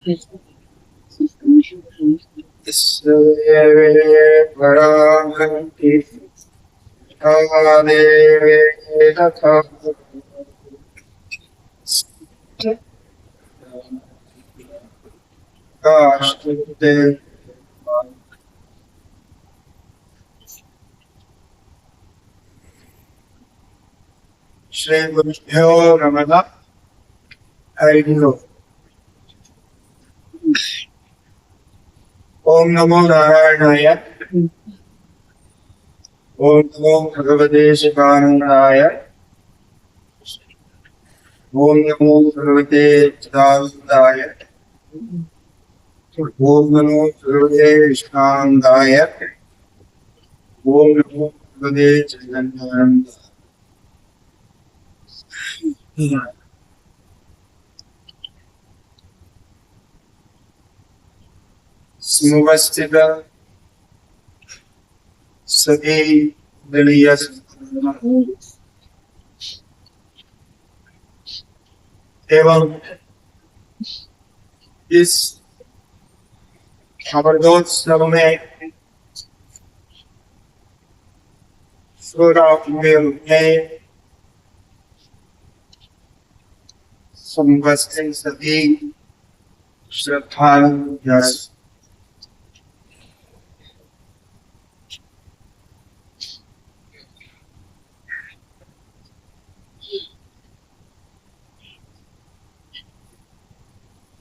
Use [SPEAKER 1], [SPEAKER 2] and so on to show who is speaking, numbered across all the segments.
[SPEAKER 1] श्री गुरुभ्यो नमः। हरि ओम। ओम नमो नारायणाय। ओम नमो भगवते शिवानंदाय। ओम नमो भगवते चिदानंदाय। ओम नमो भगवते विष्णानंदाय। ओम नमो भगवते चैतन्यानंदाय। समुपस्थित सभी दलीय एवं इस अमृतोत्सव में समुपस्थित सभी श्रद्धालु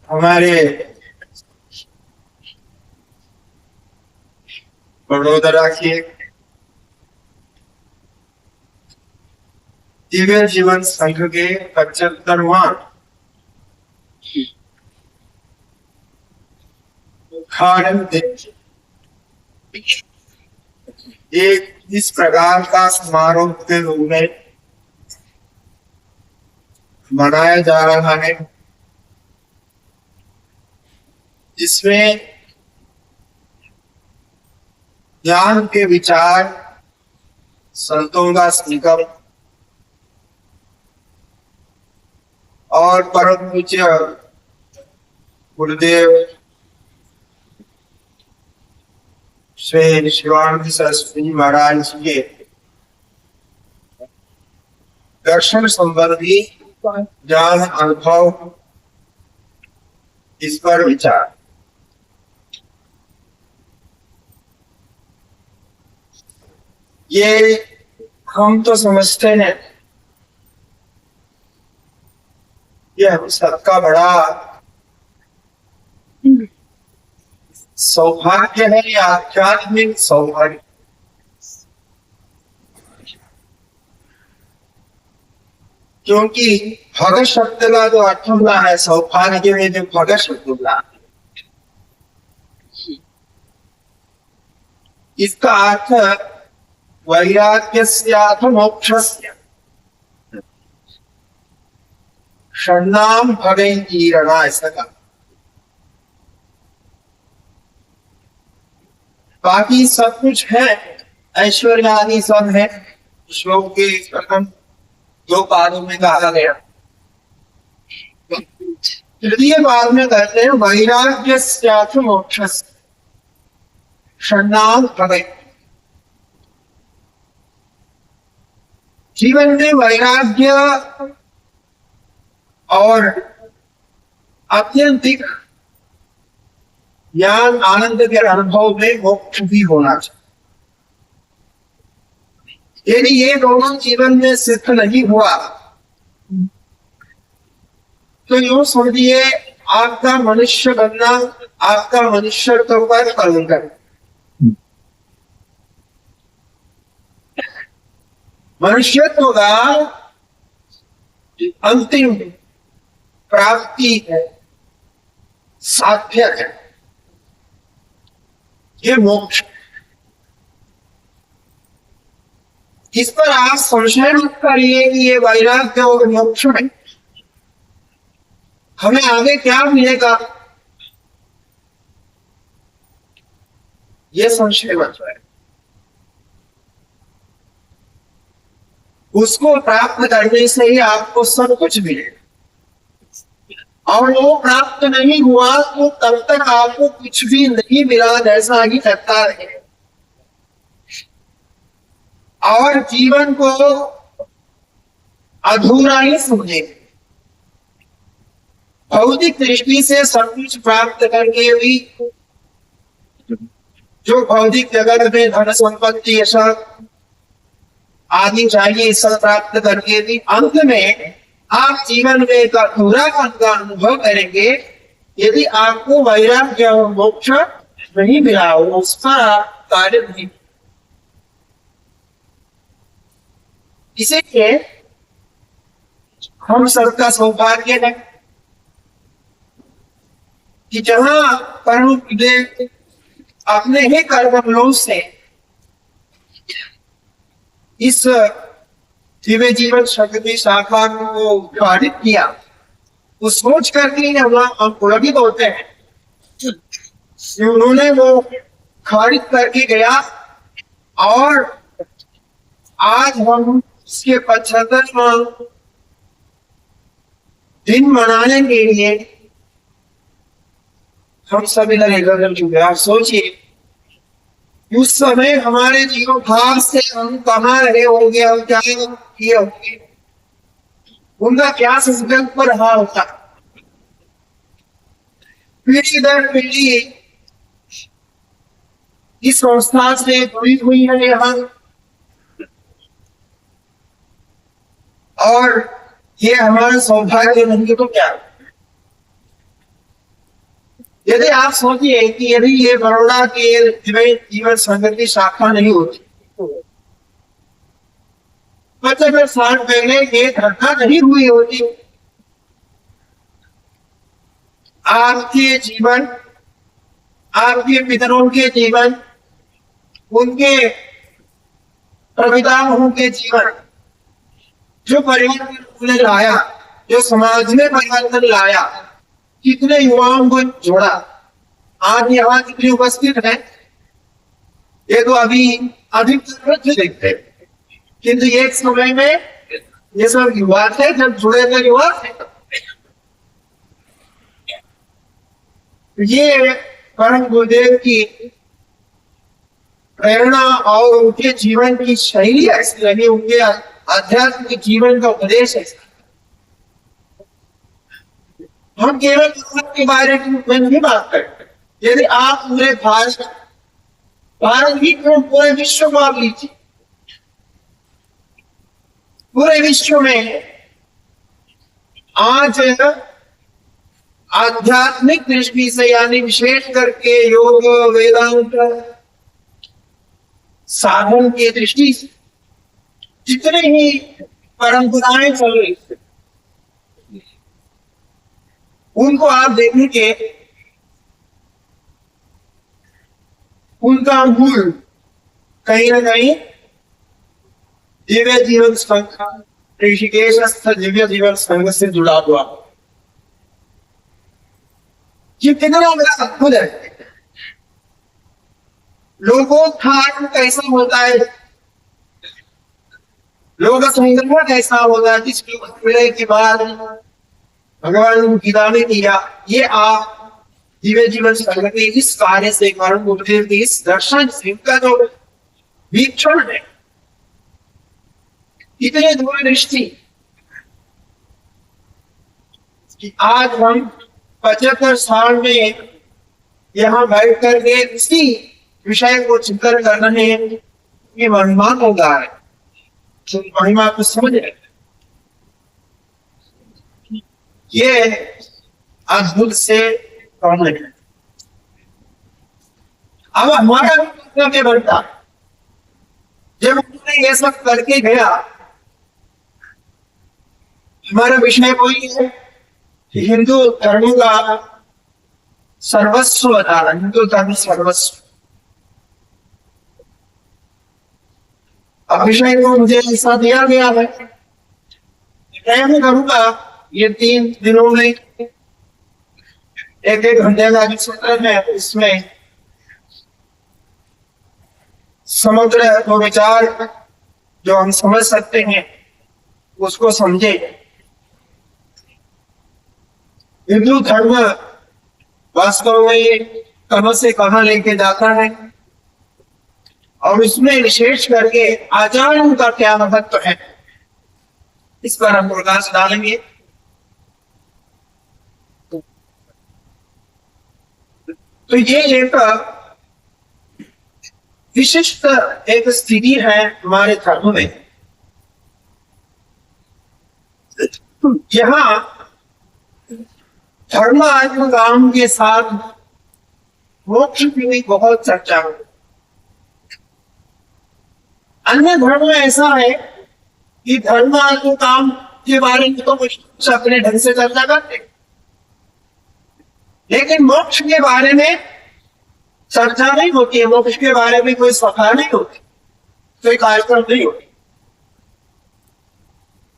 [SPEAKER 1] हमारे बड़ोदरा के दिव्य जीवन संघ के 75वां उद्घाटन एक इस प्रकार का समारोह के रूप में मनाया जा रहा है, जिसमें ज्ञान के विचार, संतों का संगम और परम पूज्य गुरुदेव श्री शिवानंद सरस्वती महाराज जी के दर्शन संबंधी ज्ञान अनुभव, इस पर विचार। ये हम तो समझते हैं यह सबका बड़ा सौभाग्य है या आध्यात्मिक सौभाग्य, क्योंकि भगत शब्द का जो अर्थ हुआ है सौभाग्य में, जो भगत शब्द हुआ इसका अर्थ वैराग्यस्याथ मोक्षस्य शरणाम भगैर्जीरणा, ऐसा कहा। बाकी सब कुछ है, ऐश्वर्य आदि सब है, श्लोक के प्रथम 2 पादों में कहा गया। तृतीय पाद में कहते हैं वैराग्यस्याथ मोक्षस्य शरणाम भगैर्। जीवन में वैराग्य और आत्यंतिक ज्ञान आनंद के अनुभव में मोक्ष भी होना चाहिए। यदि ये दोनों जीवन में सिद्ध नहीं हुआ तो यूं समझिए आपका मनुष्य बनना, आपका मनुष्यत्व पर कलंक है। मनुष्यत्व का अंतिम प्राप्ति है, साध्य है, ये मोक्ष। इस पर आप संशय मत करिए कि ये वैराग्य और मोक्ष है, हमें आगे क्या मिलेगा, ये संशय मत है। उसको प्राप्त करने से ही आपको सब कुछ मिलेगा। और वो प्राप्त नहीं हुआ तो तब तक आपको कुछ भी नहीं मिला, जैसा ही लगता है। और जीवन को अधूरा ही समझे। भौतिक दृष्टि से सब कुछ प्राप्त करके भी, जो भौतिक जगत में धन संपत्ति ऐसा आदि चाहिए, सब प्राप्त करके भी अंत में आप जीवन में एक अधूरापन का अनुभव करेंगे यदि आपको वैराग्य और मोक्ष नहीं मिला हो, उसका कार्य नहीं। इसीलिए हम सबका सौभाग्य है कि जहां परम देव अपने ही कर्मफलों से इस दिव्य जीवन शक्ति शाखा को उद्घाटित किया, वो सोच करके हम पुलकित होते हैं कि उन्होंने वो खारिज करके गया। और आज हम इसके 75वां दिन मनाने के लिए हम सभी लगे चुके। आप सोचिए उस समय हमारे जीवन भाव से हम कहाँ रहे होंगे, हम क्या किए होंगे, उनका क्या संकल्प पर रहा होता। पीढ़ी दर पीढ़ी इस संस्था से जुड़ी हुई है यहाँ, और ये हमारा सौभाग्य नहीं तो क्या। यदि आप सोचिए कि यदि ये बड़ौदा के दिव्य जीवन संघ की शाखा नहीं होती, 75 साल पहले ये घटना नहीं हुई होती, आपके जीवन, आपके पितरों के जीवन, उनके प्रपितामहों के जीवन, जो परिवर्तन लाया, जो समाज में परिवर्तन लाया, कितने युवाओं को जोड़ा। आज यहाँ कितने उपस्थित हैं, ये तो अभी अधिक देखते, किंतु एक समय में ये सब युवा थे, जब जुड़े थे युवा थे। ये परम गुरुदेव की प्रेरणा और उनके जीवन की शैली ऐसी लगी, उनके आध्यात्मिक जीवन का उपदेश ऐसा। हम केवल के बारे में नहीं बात करते। यदि आप पूरे भारत ही क्यों, पूरे विश्व को आप लीजिए, पूरे विश्व में आज आध्यात्मिक दृष्टि से, यानी विशेष करके योग वेदांत साधन की दृष्टि से जितने ही परंपराएं चल रही, उनको आप देखेंगे, उनका मूल कहीं ना कहीं दिव्य जीवन संघ, ऋषिकेश दिव्य जीवन संघ से जुड़ा हुआ। ये कितना बड़ा अद्भुत है। लोकोत्थान कैसा होता है, लोक संग्रह कैसा होता है, जिसकी विलय के बाद भगवान गीता ने दिया। ये आप दिव्य जीवन संघ के इस कार्य से, परम गुरुदेव के इस दर्शन से, का जो वीक्षण है, इतने दूरदृष्टि कि आज हम 75 साल में यहाँ बैठ करके इसी विषय को चिंतन कर रहे हैं। ये महिमा होगा, तो महिमा को समझ रहे, ये अद्भुत से कौन है। अब हमारा मतलब ये बनता, जब उन्होंने ये सब करके गया, हमारा विषय वही है कि हिंदू धर्म का सर्वस्व बता रहा, हिंदू धर्म सर्वस्व। अब विषय को मुझे ऐसा दिया गया है, मैं करूंगा ये 3 दिनों में 1-1 घंटे का सत्र है, इसमें समग्र वो विचार जो हम समझ सकते हैं उसको समझे। हिंदू धर्म वास्तव में ये कहां से कहां लेके जाता है और इसमें विशेष करके आचरण का क्या महत्व है, इस पर हम प्रकाश डालेंगे। तो ये एक विशिष्ट एक स्थिति है हमारे धर्म में। यहां धर्म आत्म काम के साथ मोक्ष की भी बहुत चर्चा हो। अन्य धर्म में ऐसा है कि धर्म आत्म काम के बारे में तो कुछ अपने ढंग से चर्चा करते, लेकिन मोक्ष के बारे में चर्चा नहीं होती है। मोक्ष के बारे में कोई सभा नहीं होती, कोई कार्यक्रम नहीं होती।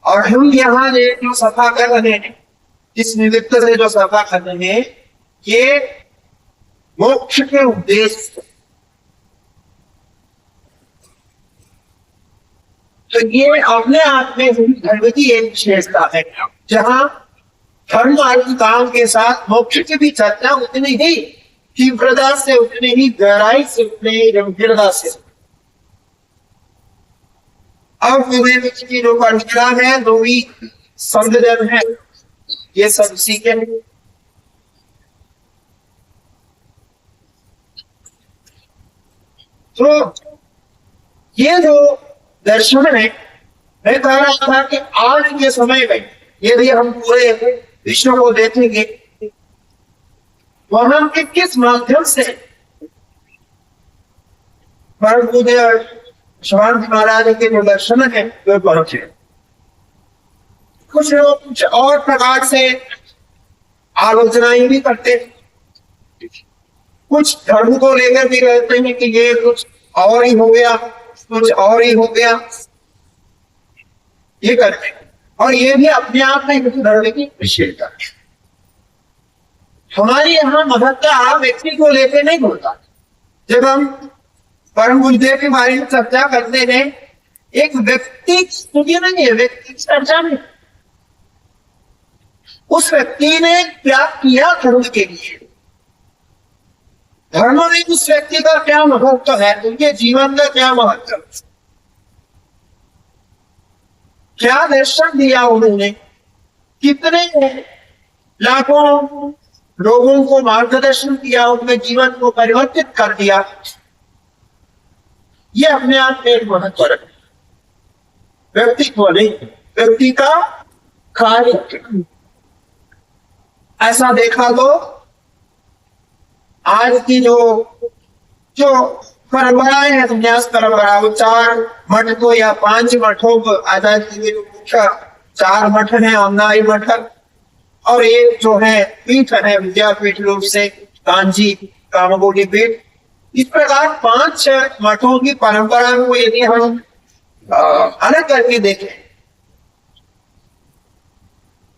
[SPEAKER 1] और हम यहाँ जो सभा कर रहे हैं, इस निमित्त से जो सभा कर रहे हैं, ये मोक्ष के उद्देश्य। तो ये अपने आप में हिंदू धर्म की एक विशेषता है, जहां धर्म आत्म काम के साथ मोक्ष की भी चर्चा उतनी ही तीव्रता से, उतनी ही गहराई से, उतनी ही गंभीरता से। अब पूरे की जो परंपरा है, जो भी संविधान है, ये सब सीखे। तो ये जो दर्शन है, मैं कह रहा था कि आज के समय में यदि हम पूरे विश्व को देखेंगे, वहां के किस माध्यम से परम पूज्य शांति महाराज के जो दर्शन है वे पहुंचे। कुछ लोग कुछ और प्रकार से आलोचनाएं भी करते, कुछ धर्म को लेकर भी कहते हैं कि ये कुछ और ही हो गया, कुछ और ही हो गया, ये करते हैं। और ये भी अपने आप में हिंदू धर्म की विशेषता है। हमारी यहाँ महत्ता व्यक्ति को लेकर नहीं होता। जब हम परम गुरुदेव के बारे में चर्चा करते हैं, एक व्यक्ति स्तुति नहीं है, व्यक्ति की चर्चा नहीं। उस व्यक्ति ने क्या किया धर्म के लिए, धर्म में उस व्यक्ति का क्या महत्व है, उनके जीवन का क्या महत्व, क्या दर्शन दिया उन्होंने, कितने लाखों लोगों को मार्गदर्शन किया, उनके जीवन को परिवर्तित कर दिया। ये अपने आप में एक महत्व रखते, व्यक्ति को नहीं, व्यक्ति का कार्य। ऐसा देखा तो आज की जो परंपराएं हैं, संन्यास परंपरा, वो 4 मठ को या 5 मठों को, आजादी के जो मुख्य 4 मठ हैं, अन्नाई मठ, और एक जो है पीठ है विद्यापीठ रूप से कांची कामकोटि पीठ। इस प्रकार 5 मठों की परंपरा को यदि हम अलग करके देखें,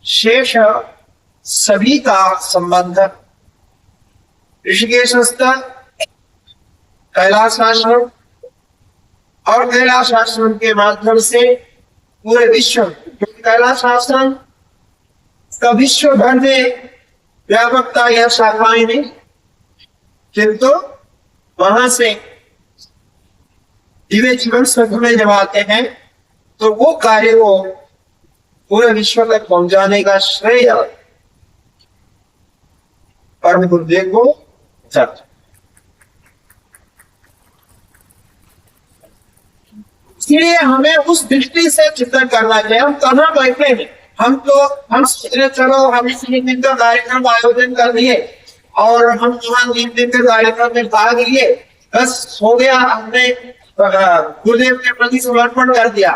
[SPEAKER 1] शेष सभी का संबंध ऋषिकेश स्तर, कैलाश आश्रम और कैलाश आश्रम के माध्यम से पूरे विश्व, कैलाश आश्रम का विश्व भर में व्यापकता या शाखाएं नहीं, किंतु वहां से दिव्य जीवन संघ में जब आते हैं तो वो कार्य को पूरे विश्व तक पहुंचाने का श्रेय परम गुरुदेव को जाता। इसलिए हमें उस दृष्टि से चिंतन करना चाहिए। हम कहाँ बैठे हैं, हम सोच रहे चलो हम 3 दिन का कार्यक्रम आयोजन कर दिए और हम वहां 3 दिन के कार्यक्रम में भाग लिए, बस हो गया, हमने गुरुदेव के प्रति समर्पण कर दिया।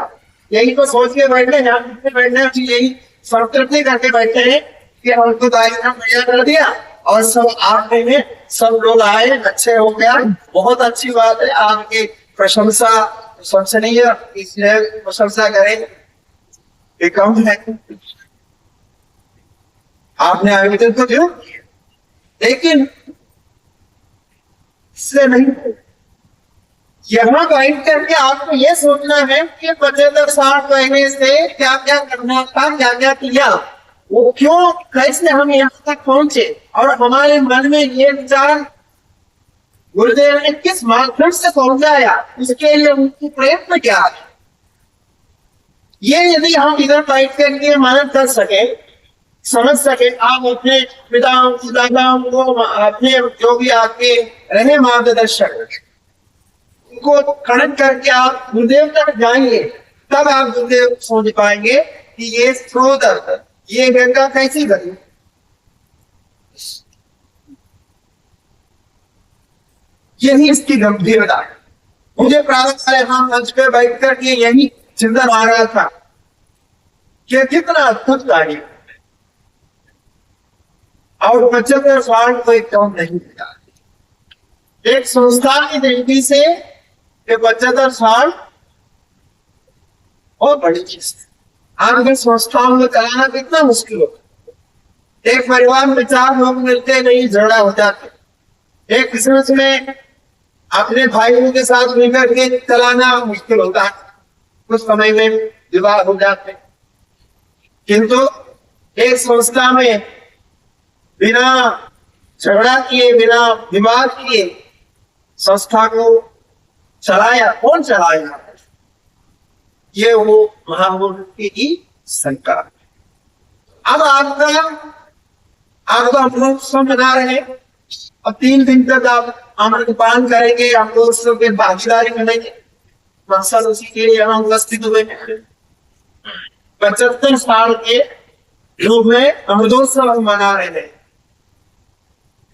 [SPEAKER 1] यही तो सोच के बैठे हैं, यही संतृप्ति करके बैठे हैं कि हम तो कार्यक्रम बढ़िया कर दिया और सब आते हैं, सब लोग आए, अच्छे हो गया, बहुत अच्छी बात है, आपकी प्रशंसा प्रशंसनीय, इसलिए प्रशंसा करें, ये कम है। आपने आयोजन तो क्यों, लेकिन इससे नहीं, यहाँ बैठ करके आपको ये सोचना है कि 75-60 महीने से क्या क्या करना था, क्या क्या किया, वो क्यों, कैसे हम यहाँ तक पहुंचे, और हमारे मन में ये विचार गुरुदेव ने किस माध्यम से पहुंचाया, उसके लिए उनकी प्रयत्न क्या है, ये यदि हम इधर बैठ करके मनन कर सके, समझ सके, आप अपने पिताओं दादाओं को, अपने जो भी आपके रहे मार्गदर्शक, उनको खड़न करके आप गुरुदेव तक जाएंगे, तब आप गुरुदेव को समझ पाएंगे कि ये स्रोत, ये गंगा कैसी बनी। यही इसकी गंभीरता है। मुझे प्रारंभ यहाँ मंच पे बैठ कर के यही चिंतन आ रहा था कि कितना अद्भुत कार्य, और 75 साल को एक कम नहीं मिला। एक संस्था की दृष्टि से 75 साल बहुत बड़ी चीज है। आज के संस्थाओं को चलाना कितना मुश्किल होता है। एक परिवार में 4 लोग मिलते नहीं, झगड़ा हो जाते। एक बिजनेस में अपने भाइयों के साथ मिलकर के चलाना मुश्किल होता है, कुछ समय में विवाह हो जाते। किंतु एक संस्था में बिना झगड़ा किए, बिना विवाद किए संस्था को चलाया, कौन चलाया? ये वो महामूर्ति की संकल्प। अब आपका अमृत उत्सव मना रहे, अब 3 दिन तक आप अमृत पान करेंगे, अमृत उत्सव के भागीदारी बनेंगे, मकसद उसी के लिए हम उपस्थित हुए। 75 साल के रूप में अमृतोत्सव मना रहे हैं,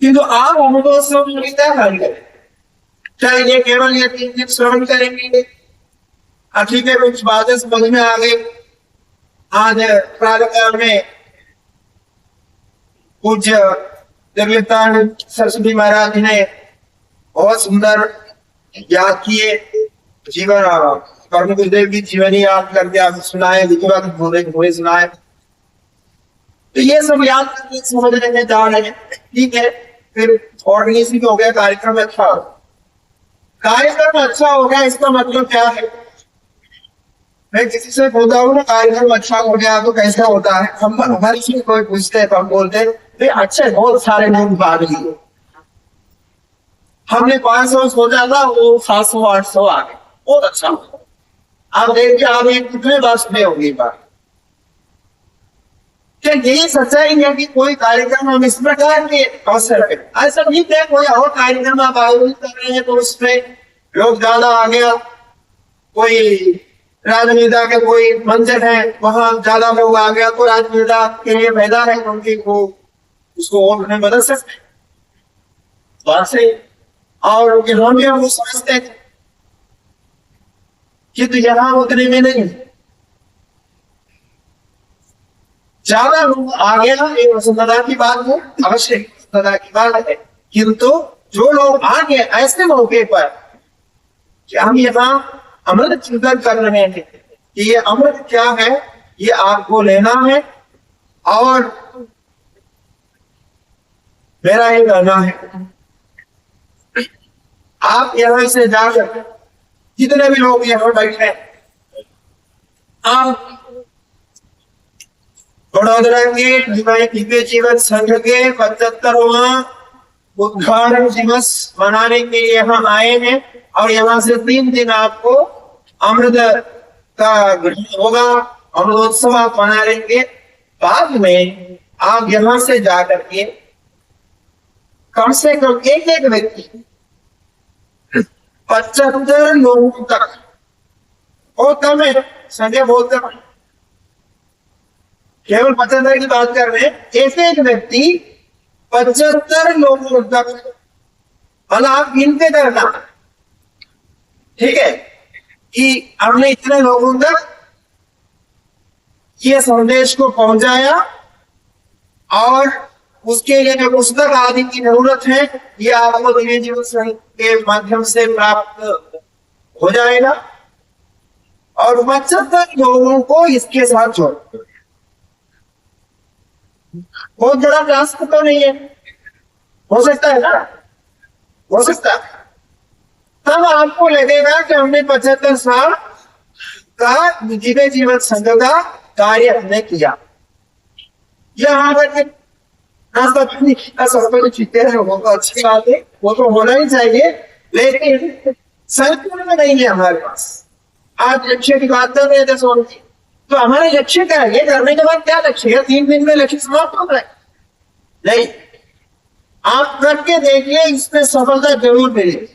[SPEAKER 1] किंतु आप अमृतोत्सव में क्या करेंगे? क्या ये केवल ये 3 दिन श्रवण करेंगे? ठीक है, कुछ बातें समझ में आ गई। आज प्रातःकाल में पूज्य जगन्नाथ सरस्वती महाराज ने बहुत सुंदर याद किए, जीवन कर्म गुरुदेव की जीवनी याद करके आप सुनाए, भोरे सुनाए। तो ये सब याद करके समझने में जा रहे हैं। ठीक है, फिर ऑर्गेनाइजिंग हो गया, कार्यक्रम अच्छा हो, कार्यक्रम अच्छा हो गया, इसका मतलब क्या है? मैं किसी से बोलता हूँ ना कार्यक्रम अच्छा हो गया तो कैसा होता है, हम हमारी चीज कोई पूछते हैं तो हम बोलते हैं अच्छे बहुत सारे लोग भाग लिए, हमने 500 सोचा था वो 700-800 आ गए, बहुत अच्छा हो। आप देखिए आप ये कितने वर्ष में होगी बात। क्या यही सच्चाई है कि कोई कार्यक्रम हम इस प्रकार के अवसर पे, ऐसा नहीं है कोई और कार्यक्रम आप आयोजित कर रहे हैं तो उसमें लोग ज्यादा आ गया, कोई राजनेता के कोई मंचन है वहां ज्यादा लोग आ गया तो राजनेता के लिए मैदान है, उनकी को उसको और में बदल सकते बात से। और इन्होंने वो समझते थे कि तो यहाँ उतने में नहीं, ज्यादा लोग आ गया ये वसुंधरा की बात है, अवश्य वसुंधरा की बात है, किंतु जो लोग आ गए ऐसे मौके पर कि हम यहाँ अमृत चिंतन कर रहे हैं कि ये अमृत क्या है, ये आपको लेना है और मेरा ही रहना है। आप यहां से जाकर जितने भी लोग यहाँ बैठे, आप बड़ौदा के दिव्य जीवन संघ के 75वां उद्घाटन दिवस मनाने के लिए यहाँ आए हैं और यहाँ से 3 दिन आपको अमृत का ग्रहण होगा, अमृतोत्सव आप मना लेंगे। बाद में आप यहाँ से जाकर के कम से कम एक व्यक्ति 75 लोगों तक, और कम है संजय बोलते हैं केवल 75 की बात कर रहे हैं, एक व्यक्ति 75 लोगों तक, मतलब आप गिनते करना, ठीक है, कि हमने इतने लोगों तक ये संदेश को पहुंचाया और उसके लिए जो पुस्तक आदि की जरूरत है ये आपको दिव्य जीवन संघ के माध्यम से प्राप्त हो जाएगा और 75 लोगों को इसके साथ जोड़, बहुत बड़ा टास्क तो नहीं है, हो सकता है ना, हो सकता है। तब आपको लगेगा कि हमने 75 साल का दिव्य जीवन संघ का कार्य हमने किया। यहाँ पर के नाश्ता पानी का सब चीते हैं, वो तो अच्छी बात है, वो तो होना ही चाहिए, लेकिन संतुलन में नहीं है हमारे पास। आज लक्ष्य की बात कर रहे थे सोन जी, तो हमारा लक्ष्य क्या है? ये करने के बाद क्या लक्ष्य है? 3 दिन में लक्ष्य समाप्त हो जाए? नहीं, आप करके देखिए, इसमें सफलता जरूर मिलेगी।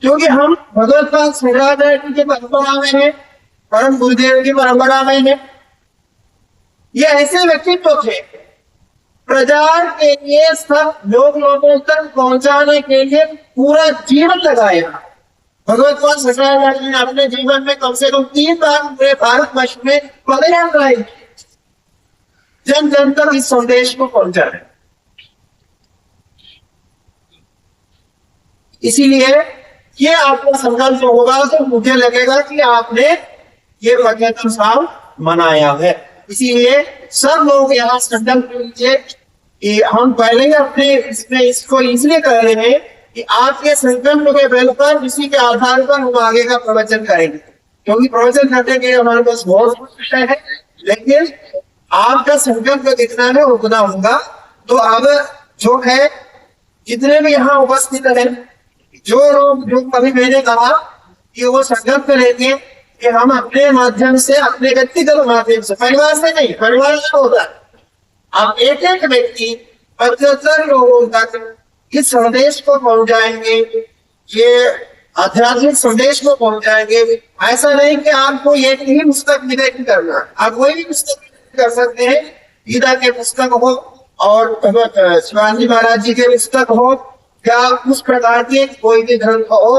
[SPEAKER 1] क्योंकि हम भगवत पाद शंकराचार्य की परंपरा में है, परम गुरुदेव की परंपरा में है। ये ऐसे व्यक्तित्व थे, प्रचार के लिए, सब लोगों तक पहुंचाने के लिए पूरा जीवन लगाया। भगवत पाद शंकराचार्य ने अपने जीवन में कम से कम 3 बार पूरे भारतवर्ष में पदयात्रा की, जन जन तक इस संदेश को पहुंचाया। इसीलिए ये आपका संकल्प होगा तो मुझे लगेगा कि आपने ये पदयात्रा साल मनाया है। इसीलिए सब लोग यहाँ संकल्प लीजिए कि हम पहले ही अपने इसमें इसको इसलिए कह रहे हैं कि आपके संकल्प के बल पर, इसी के आधार पर हम आगे का प्रवचन करेंगे। क्योंकि प्रवचन करने के लिए हमारे पास बहुत विषय है, लेकिन आपका संकल्प कितना है उतना होगा। तो अब जो है, जितने भी यहाँ उपस्थित है, जो लोग, जो कभी मैंने कहा कि वो संकल्प लेंगे कि हम अपने माध्यम से, अपने व्यक्तिगत माध्यम से, परिवार से नहीं, परिवार से होता है, आप एक एक व्यक्ति 75 लोगों तक इस संदेश को पहुंचाएंगे, ये आध्यात्मिक संदेश को पहुंचाएंगे। ऐसा नहीं कि आपको एक ही पुस्तक निवेदन करना, आप कोई भी पुस्तक कर सकते हैं, गीता के पुस्तक हो और शिवाजी महाराज जी के पुस्तक हो, क्या उस प्रकार के कोई भी ग्रंथ हो,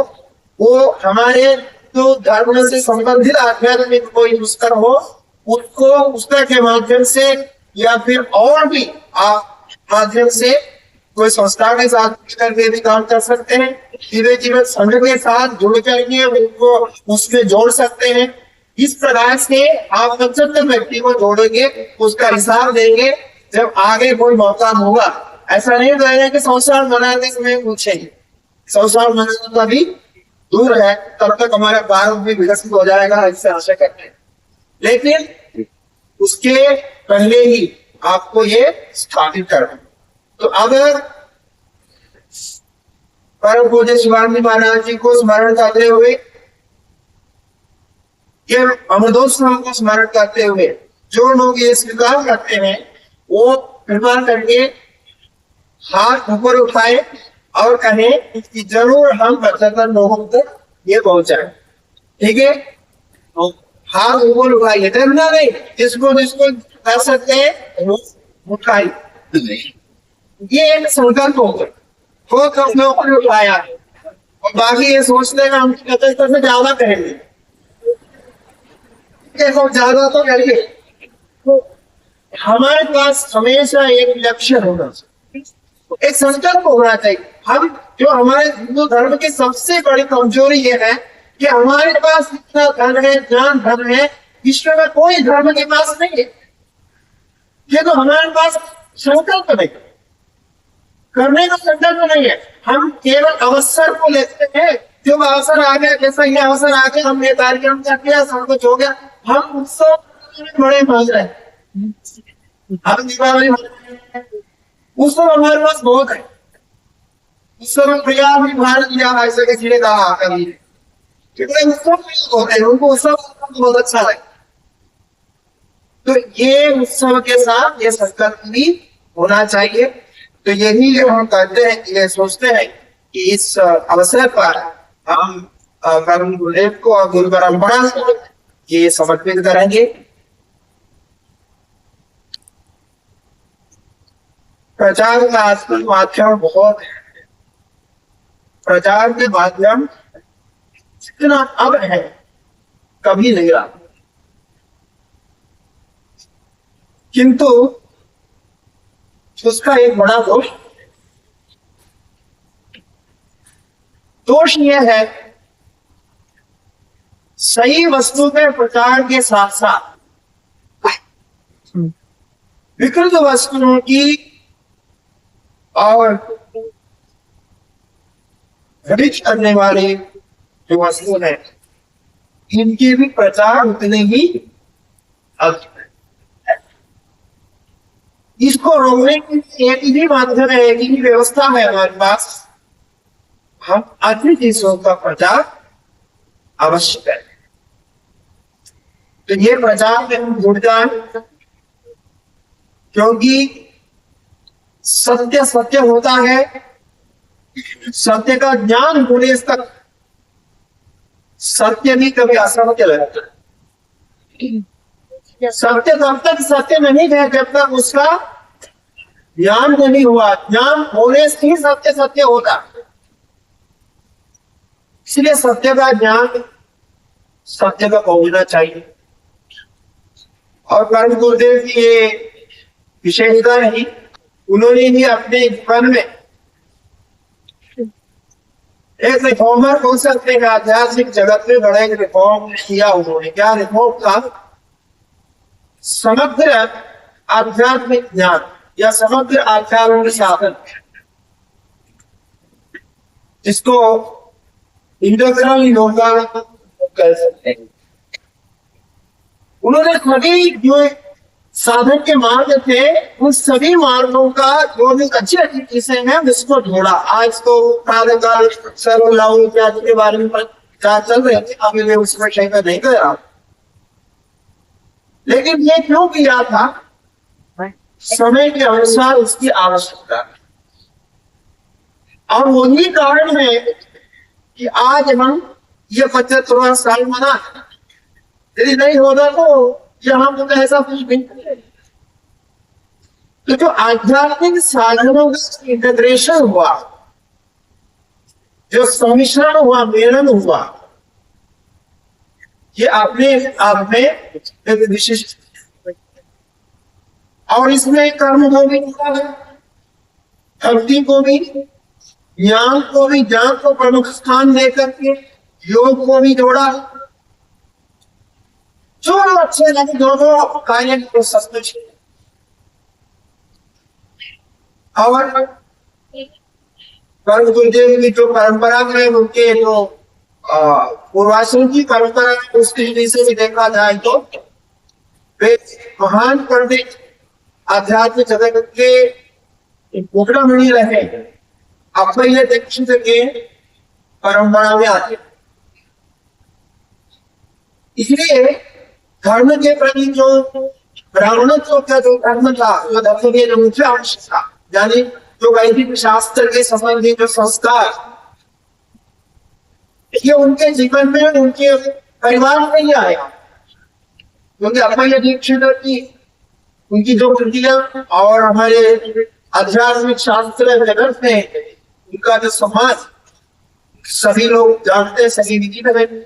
[SPEAKER 1] वो हमारे जो धर्म से संबंधित आध्यात्मिक कोई पुस्तक हो, उसको पुस्तक के माध्यम से या फिर और भी आप माध्यम से कोई संस्था के साथ करके भी काम कर सकते हैं, धीरे धीरे संघ के साथ जुड़ करके उनको उसमें जोड़ सकते हैं। इस प्रकार से आप 75 व्यक्ति को जोड़ेंगे, उसका हिसाब देंगे जब आगे कोई मौका होगा। ऐसा नहीं रहेगा कि संसार बनाने समय पूछेंगे, संसार बनाने का भी दूर है, तब तक हमारा भारत भी विकसित हो जाएगा, इससे आशा करते हैं। लेकिन उसके पहले ही आपको ये स्थापित करना। तो अगर परम पूज्य शिवानंद महाराज जी को स्मरण करते हुए, ये अमरदोत्सव को स्मरण करते हुए जो लोग ये स्वीकार करते हैं, वो कृपा करके हाथ ऊपर उठाए और कहें कि जरूर हम 75 लोगों तक ये पहुंचाए। ठीक है, तो हाथ ऊपर उठाइए, डरना नहीं, जिसको जिसको कर सकते हैं वो उठाइए। ये एक संकल्प होगा, वो कम ऊपर उठाया और बाकी ये सोचते हैं हम 75 में ज्यादा कहेंगे, ज्यादा तो करिए। तो हमारे पास हमेशा एक लक्ष्य होना चाहिए, एक संकल्प होना चाहिए। हम जो हमारे हिंदू धर्म की सबसे बड़ी कमजोरी ये है कि हमारे पास इतना धन है, ज्ञान धन है, विश्व में कोई धर्म के पास नहीं है। ये तो हमारे पास संकल्प नहीं, करने का संकल्प नहीं है। हम केवल अवसर को लेते हैं, जो अवसर आ गया, जैसा ये अवसर आ गया, हमने कार्यक्रम कर दिया, सब कुछ हो गया, हम उत्सव बड़े मान रहे हैं, हम दीपावली उत्सव हमारे पास बहुत है। उस समय प्रयाग भी भारत लिया ऐसे के चीड़े कहा कभी, कितने उत्सव होते हैं, उनको उत्सव बहुत अच्छा लगे। तो ये उत्सव के साथ ये संकल्प भी होना चाहिए। तो यही जो हम करते हैं, ये सोचते हैं कि इस अवसर पर हम परम गुरुदेव को और गुरु परंपरा को ये समर्पित करेंगे। प्रचार का आजकल माध्यम बहुत है, प्रचार के माध्यम जितना अब है कभी नहीं रहा, किंतु उसका एक बड़ा दोष यह है, सही वस्तु के प्रचार के साथ साथ विकृत वस्तुओं की और खरीद करने वाले जो वस्तु है, इनके भी प्रचार उतने ही इसको रोकने के लिए एक ही माध्यम है, एक ही व्यवस्था है हमारे पास। हम अन्य चीजों का प्रचार अवश्य करें। तो ये प्रचार में हम जुड़ जाए, क्योंकि सत्य सत्य होता है। सत्य का ज्ञान होने तक सत्य भी कभी असत्य लगता है। सत्य तब तक सत्य नहीं है जब तक उसका ज्ञान नहीं हुआ। ज्ञान होने से ही सत्य सत्य होता। इसलिए सत्य का ज्ञान, सत्य का पहुंचना चाहिए। और परम गुरुदेव की ये विशेषता है, उन्होंने भी अपने जीवन में एक रिफॉर्मर हो सकते हैं। आध्यात्मिक जगत में बड़े रिफॉर्म किया उन्होंने। क्या रिफॉर्म था? समग्र आध्यात्मिक ज्ञान या समग्र आध्यात्मिक साधन, जिसको इंटीग्रल योगा कह सकते हैं। उन्होंने सभी जो साधन के मार्ग थे, उन सभी मार्गों का जो भी अच्छी अच्छी चीजें हैं उसको जोड़ा। आज तो प्रातःकाल सर्वलाभ इत्यादि के बारे में प्रचार चल रहे थे, अभी मैं उस विषय में नहीं कर रहा। लेकिन ये क्यों किया था? समय के अनुसार उसकी आवश्यकता। और वही कारण है कि आज हम ये 75वां साल मना। यदि नहीं होता तो यहाँ हम ऐसा कुछ भी नहीं। तो जो आध्यात्मिक साधनों का इंटीग्रेशन हुआ, जो सम्मिश्रण हुआ, मेलन हुआ, ये अपने आप में एक विशिष्ट। और इसमें कर्म को भी जोड़ा है, भक्ति को भी, ज्ञान को भी, ज्ञान को प्रमुख स्थान देकर के योग को भी जोड़ा है। जो अच्छे लगे दोनों कार्य को सचमुच। और परम गुरुदेव की जो परंपरा है, उनके जो पूर्वाश्रम की परंपरा है, उसके हिसाब से भी देखा जाए तो वे महान पंडित आध्यात्मिक जगत के मुकुटमणि रहे। अभय दीक्षित के परंपरा में आते। इसलिए धर्म के प्रति जो ब्राह्मणत्व का जो धर्म था, वो धर्म के जो मुख्य अंश था, यानी जो वैदिक शास्त्र के संबंधी जो संस्कार, ये उनके जीवन में, उनके परिवार में ही आया। क्योंकि अभय दीक्षित की उनकी जो कृतियां और हमारे आध्यात्मिक शास्त्र जगत में उनका जो समाज सभी लोग जानते हैं, सभी विधि में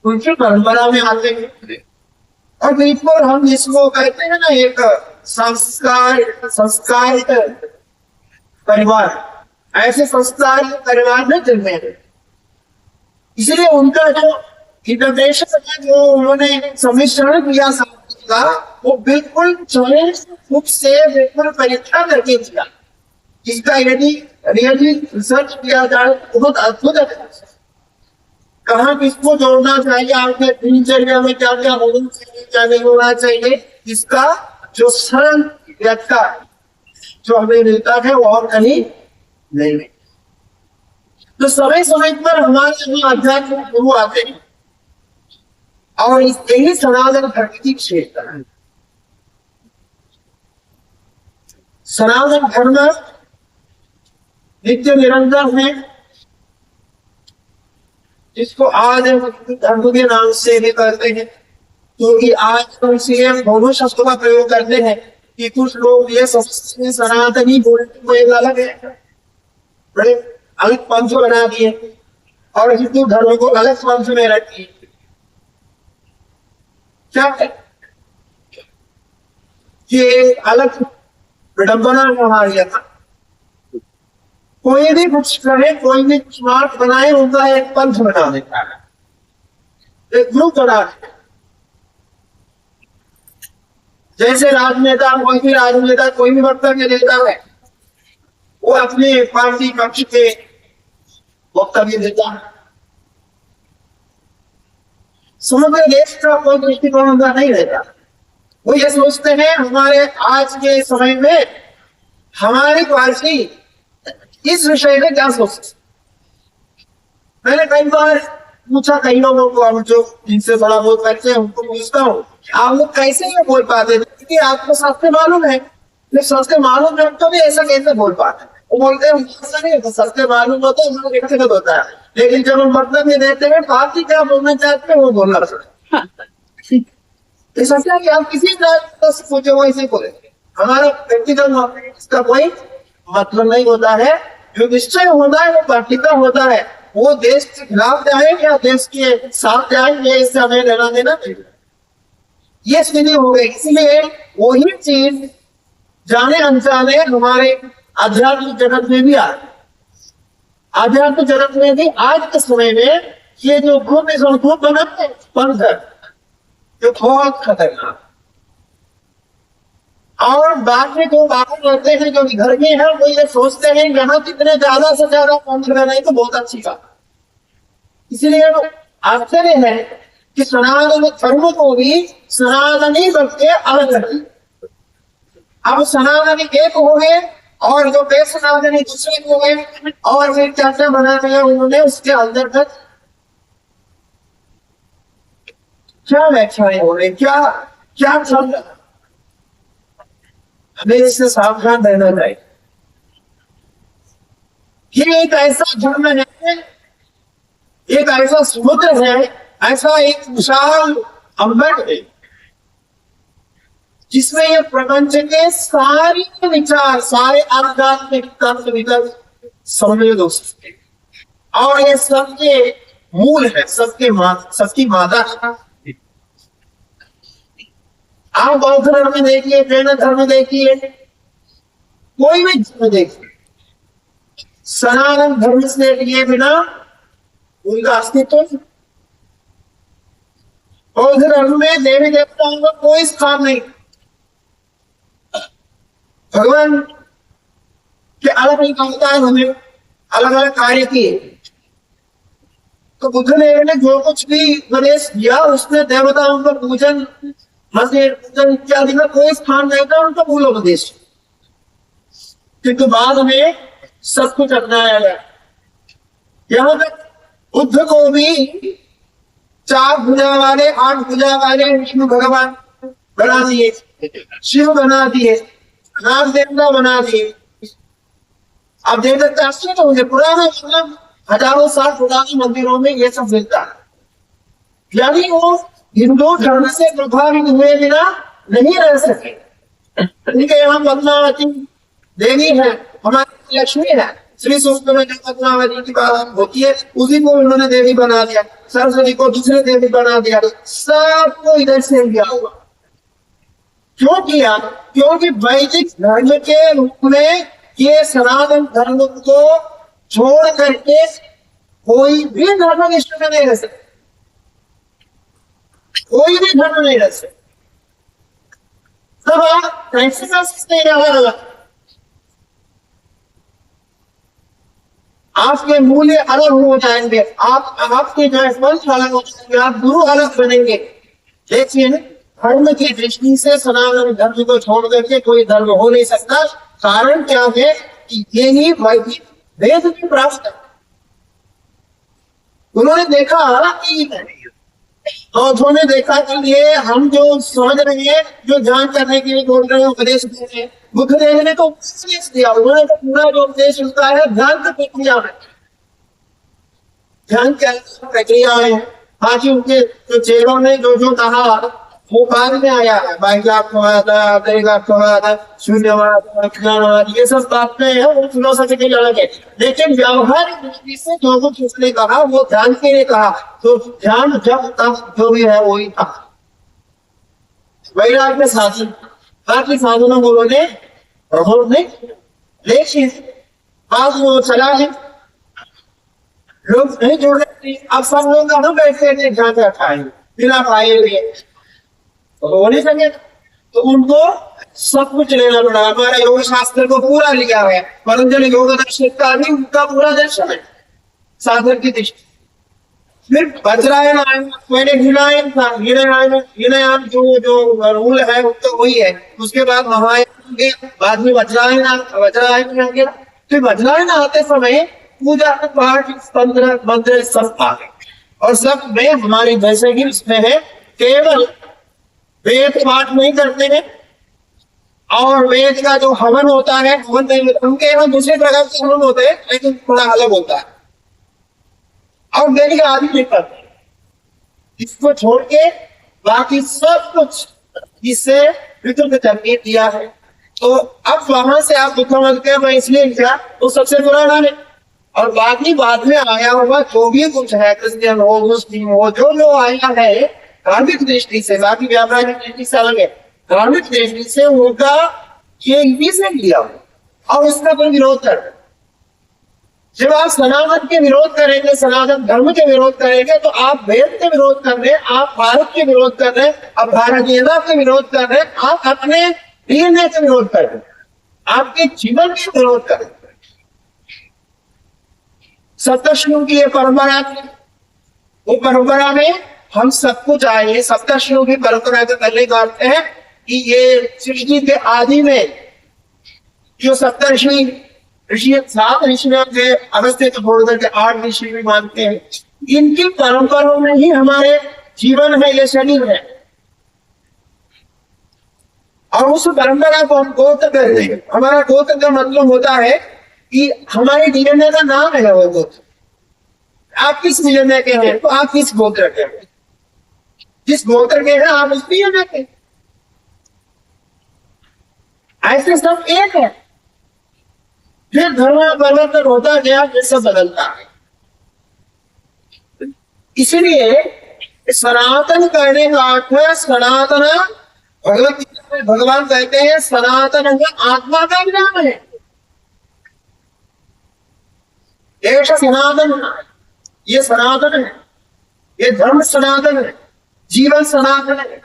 [SPEAKER 1] उनकी परंपरा में आते हैं। और बिल्कुल हम जिसको कहते हैं ना, एक संस्कार परिवार, ऐसे संस्कार परिवार में जन्मे। इसलिए उनका जो इंटरप्रेशन है, जो उन्होंने सम्मिश्रण किया का, वो बिल्कुल रूप से बिल्कुल परीक्षा करके किया, जिसका यदि रियली रिसर्च किया जाए बहुत अद्भुत है। कहाँ किसको जोड़ना चाहिए, आपके दिनचर्या में क्या क्या होना चाहिए, क्या नहीं होना चाहिए, इसका जो सरल व्याख्या जो हमें मिलता है वो और कहीं नहीं। तो समय समय पर हमारे यहाँ आध्यात्मिक गुरु आते हैं और यही सनातन धर्म की विशेषता है। सनातन धर्म नित्य निरंतर है, जिसको आज धर्म के नाम से भी करते हैं। क्योंकि आज हम इसलिए दोनों शब्दों का प्रयोग करते हैं कि कुछ लोग ये सनातनी बोलते को एक अलग है, बड़े अलग पंथ बना दिए और हिंदू धर्म को अलग पंथ में रख दिए। क्या है ये अलग विडंबना हमारी था। कोई भी कुछ करे, कोई भी स्मार्ट बनाए, उनका एक पंथ बना देता है, एक ग्रुप बना देता है। जैसे राजनेता, कोई भी राजनेता, कोई भी वक्तव्य देता है, वो अपने पार्टी पक्ष के वक्तव्य देता है। समग्र देश का कोई दृष्टिकोण उनका नहीं रहता। वो ये सोचते हैं हमारे आज के समय में हमारी पार्टी इस विषय में क्या सोचती। मैंने कई बार पूछा कई लोगों को, हम जो जिनसे थोड़ा बहुत करते हैं उनको पूछता हूँ आप लोग कैसे ये बोल पाते थे, क्योंकि आपको सबसे मालूम है, सबसे मालूम है तो भी ऐसा कैसे बोल पाते हैं। वो बोलते हैं ऐसा नहीं तो सबसे मालूम होता है, व्यक्तिगत होता है, लेकिन जब हम मतलब ये देते हैं पार्टी क्या बोलना चाहते हैं वो बोलना पड़ता है। तो सोचा कि आप किसी पूछे वो ऐसे बोले, हमारा व्यक्तिगत इसका कोई मतलब नहीं होता है। जो निश्चय होता है वो पार्टी का होता है, वो देश के खिलाफ जाए या देश के साथ जाए ये इससे हमें लेना देना नहीं। ये स्थिति हो गई, इसलिए वही चीज जाने अनजाने हमारे आध्यात्मिक जगत में भी आ रही। आध्यात्मिक जगत में भी आज के समय में ये जो ग्रुप बनाते हैं पंथ जो बहुत खतरनाक, और बाद में जो बाहर रहते हैं जो घर में है वो ये सोचते हैं यहाँ कितने ज्यादा से ज्यादा पंथ बनाए तो बहुत अच्छी बात। इसलिए आश्चर्य है कि सनातन धर्म को भी सनातनी बल्कि अलग रखी। अब सनातनी एक हो गए और जो बेसनातनी दूसरे हो गए, और फिर क्या क्या बना दिया उन्होंने उसके अंतर्गत क्या व्याख्याएं हो रही, क्या क्या चल रहा। हमें इससे सावधान रहना चाहिए। ये एक ऐसा धर्म है, एक ऐसा समुद्र है, ऐसा एक विशाल अम्बर है जिसमें ये प्रपंच के सारे विचार, सारे आध्यात्मिक तत्व विकल्प सम्मिलित हो सकते हैं, और ये सबके मूल है, सबकी माता। आप बौद्ध धर्म में देखिए, जैन धर्म देखिए, कोई भी धर्म देखिए, सनातन धर्म से लिए बिना उनका अस्तित्व। बौद्ध धर्म में देवी देवताओं का कोई स्थान नहीं। भगवान के अलग अलग अवतार हमें अलग अलग कार्य किए, तो बुद्ध देव ने जो कुछ भी उपदेश दिया उसमें देवताओं का पूजन, मंदिर पूजन इत्यादि का कोई स्थान नहीं था उनका मूल उपदेश, किंतु बाद में सब कुछ अपनाया गया। यहां तक बुद्ध को भी 4 भुजा वाले 8 भुजा वाले विष्णु भगवान बना दिए, शिव बना दिए, राम देवता बना दिए। अब देवता आश्चर्य होंगे, पुराने मतलब हजारों साल पुराने मंदिरों में ये सब मिलता है, यानी वो हिंदू धर्म से प्रभावित हुए बिना नहीं रह सके। इनके यहाँ पद्मावती देवी है, हमारी लक्ष्मी है, श्री सूक्त में पद्मावती की बात होती है, उसी को उन्होंने देवी बना दिया, सरस्वती को दूसरे देवी बना दिया, सबको इधर से लिया हुआ। क्यों किया? क्योंकि वैदिक धर्म के रूप में ये सनातन धर्म को छोड़ करके कोई भी धर्म विश्व में नहीं रह सकता, कोई भी धर्म नहीं रह सकता। तब आप कैसे कर सकते हैं? आपके मूल्य अलग हो जाएंगे, आपके जो पंथ अलग हो जाएंगे, आप गुरु अलग बनेंगे, लेकिन धर्म की दृष्टि से सनातन धर्म को छोड़ करके कोई धर्म हो नहीं सकता। कारण क्या है कि ये ही वैदिक वेद की प्राप्त है। उन्होंने देखा कि उन्होंने देखा कि ये हम जो समझ रहे हैं, जो ध्यान करने के लिए बोल रहे हैं, उपदेश दे रहे हैं, बुद्ध देव ने तो उपदेश दिया। उन्होंने तो पूरा जो उपदेश होता है ध्यान की प्रक्रिया है, ध्यान क्या प्रक्रिया है। बाकी उनके जो चेलों ने जो जो कहा वो बाद में आया है, शून्यवाद, ये सब बातें हैं, वो फिलोसफी अलग है। लेकिन व्यवहारिक दृष्टि से जो कुछ उसने कहा वो ध्यान के लिए कहा, तो ध्यान जब तक जो भी है वही था। वैराग्य में साधन, बाकी साधनों को उन्होंने प्रमोट नहीं, लेकिन बाद वो चला है, लोग नहीं जुड़ रहे। अब सब लोग हम बैठते थे ध्यान रखा है बिना पाए हुए, हो नहीं सके, तो उनको सब कुछ लेना पड़ा। हमारा योग शास्त्र को पूरा लिया है, पतंजलि योग दर्शन का भी उनका पूरा दर्शन है साधन की दृष्टि। फिर वज्रायन आयन, पहले हीनायन था, हीनायन हीनायन जो रूल है वो तो वही है। उसके बाद महायान के बाद में वज्रायन वज्रायन आ गया। फिर वज्रायन आते समय पूजा पाठ तंत्र मंत्र सब आ गए, और सब में हमारे जैसे कि इसमें है केवल वेद पाठ नहीं करते हैं, और वेद का जो हवन होता है, हवन नहीं, उनके यहाँ दूसरे प्रकार के हवन होते हैं लेकिन थोड़ा अलग होता है, और वेद का आदि नहीं करते। इसको छोड़ के बाकी सब कुछ इससे विद्युत करके दिया है। तो अब वहां से आप दुख मत के मैं इसलिए लिखा तो सबसे पुराना है, और बाकी बाद में आया हुआ जो भी कुछ है, क्रिश्चियन हो मुस्लिम हो, जो आया है धार्मिक दृष्टि से, बाकी व्यावहारिक दृष्टि से अलग है, धार्मिक दृष्टि से उनका ये से लिया और उसका कोई विरोध कर। जब आप सनातन के विरोध करेंगे, सनातन धर्म के विरोध करेंगे, तो आप वेद के विरोध कर रहे हैं, आप भारत के विरोध कर रहे हैं, आप भारतीयता के विरोध कर रहे हैं, आप अपने डीएनए के विरोध कर रहे हैं, आपके जीवन के विरोध कर रहे हैं। सप्तर्षियों की ये परंपरा थी, वो परंपरा में हम सब कुछ आए। सप्तर्षियों की परंपरा के पहले कहते हैं कि ये सृष्टि के आदि में जो सप्तर्षि ऋषि, 7 ऋषियों के अगस्त्य को छोड़ करके 8 ऋषि भी मानते हैं, इनकी परंपराओं में ही हमारे जीवन है, ये शरीर है, और उस परंपरा को हम गोत्र कहते हैं। हमारा गोत्र का मतलब होता है कि हमारे डीएनए का नाम है वो गोत्र। आप किस डीएनए के हैं तो आप किस गोत्र के हैं, जिस गोत्र के हैं आप उस डीएनए के। ऐसे सब एक है। फिर धर्म परिवर्तन होता गया, ये सब बदलता है। इसीलिए सनातन कहने का अर्थ है सनातन, भगवत भगवान कहते हैं सनातन आत्मा का नाम है। देश सनातन, ये सनातन है, ये धर्म सनातन है, जीवन सनातन है।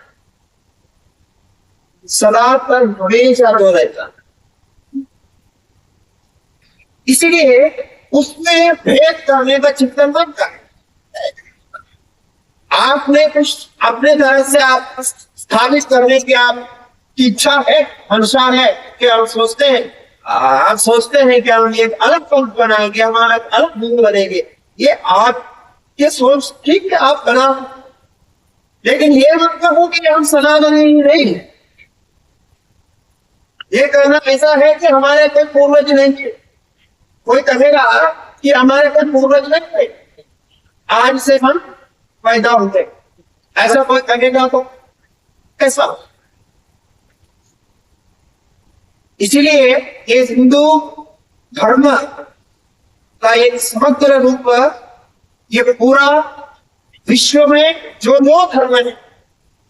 [SPEAKER 1] सनातन हमेशा जो रहता, इसीलिए उसमें भेद करने का चिंतन मत करें। आपने कुछ अपने तरह से आप स्थापित करने की आपकी इच्छा है, मंशा है कि आप सोचते हैं कि हम एक अलग पंथ बनाएंगे, हमारा अलग धर्म बनेंगे। ये आपके सोच ठीक है, आप बना, लेकिन ये मत कहो कि हम सनातनी नहीं। ये कहना ऐसा है कि हमारे कोई पूर्वज नहीं थे। कोई कहेगा कि हमारे कोई पूर्वज नहीं थे, आज से हम पैदा होते, ऐसा कोई कहेगा तो कैसा? इसीलिए ये हिंदू धर्म का एक समग्र रूप, ये पूरा विश्व में जो धर्म है,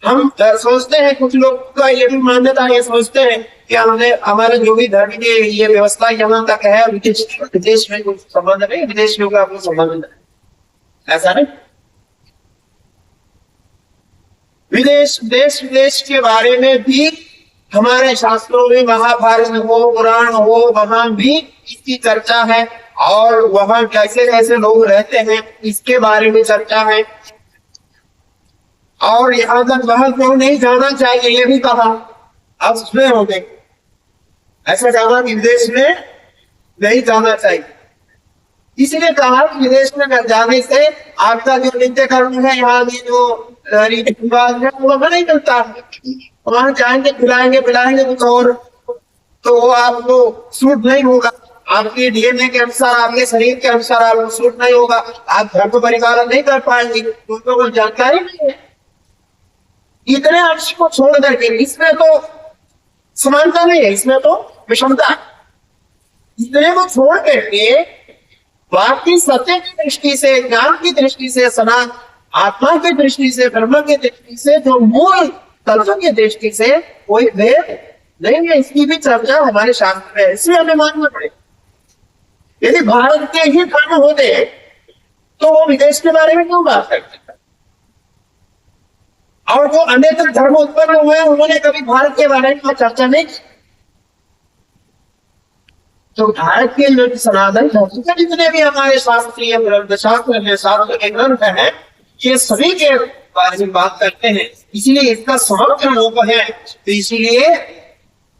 [SPEAKER 1] हम सोचते हैं, कुछ लोग का ये भी मान्यता, ये सोचते हैं कि हमने हमारे जो भी धर्म की ये व्यवस्था यहाँ तक है, विदेश में कुछ संबंध नहीं, विदेश में आपको संबंध नहीं, ऐसा नहीं। विदेश देश विदेश के बारे में भी हमारे शास्त्रों में, महाभारत हो, पुराण हो, वहां भी इसकी चर्चा है, और वहां कैसे कैसे लोग रहते हैं इसके बारे में चर्चा है। और यहाँ तक बाहर को नहीं जाना चाहिए, ये भी कहा। अब उसमें हो गए, ऐसा कहा कि विदेश में नहीं जाना चाहिए। इसलिए कहा कि विदेश में जाने से आपका जो नित्य कर्म है, यहाँ की जो रीति रिवाज है, वो नहीं मिलता। वहां जाएंगे, खिलाएंगे पिलाएंगे कुछ और, तो वो आपको सूट नहीं होगा, आपके डीएनए के अनुसार, आपके शरीर के अनुसार आपको सूट नहीं होगा, आप घर को परिपालन नहीं कर पाएंगे, उनको कोई जानकारी नहीं है। इतने अंश को छोड़ करके, इसमें तो समानता नहीं है, इसमें तो विषमता है। इतने को छोड़ करके बाकी सत्य की दृष्टि से, ज्ञान की दृष्टि से, सनातन आत्मा की दृष्टि से, धर्म की दृष्टि से, जो मूल तत्व की दृष्टि से कोई भेद नहीं है, इसकी भी चर्चा हमारे शास्त्र में है। इसलिए हमें मानना पड़ेगा। यदि भारत के ही धर्म होते तो वो विदेश के बारे में क्यों बात करते? और जो अन्यत्र धर्म उत्पन्न हुए, उन्होंने कभी भारत के बारे में चर्चा नहीं की। तो भारत के जो सनातन धर्म के जितने भी हमारे शास्त्रीय ग्रंथ शास्त्र में शास्त्र के ग्रंथ हैं, ये सभी के बारे में बात करते हैं। इसीलिए इसका समग्र रूप है। तो इसीलिए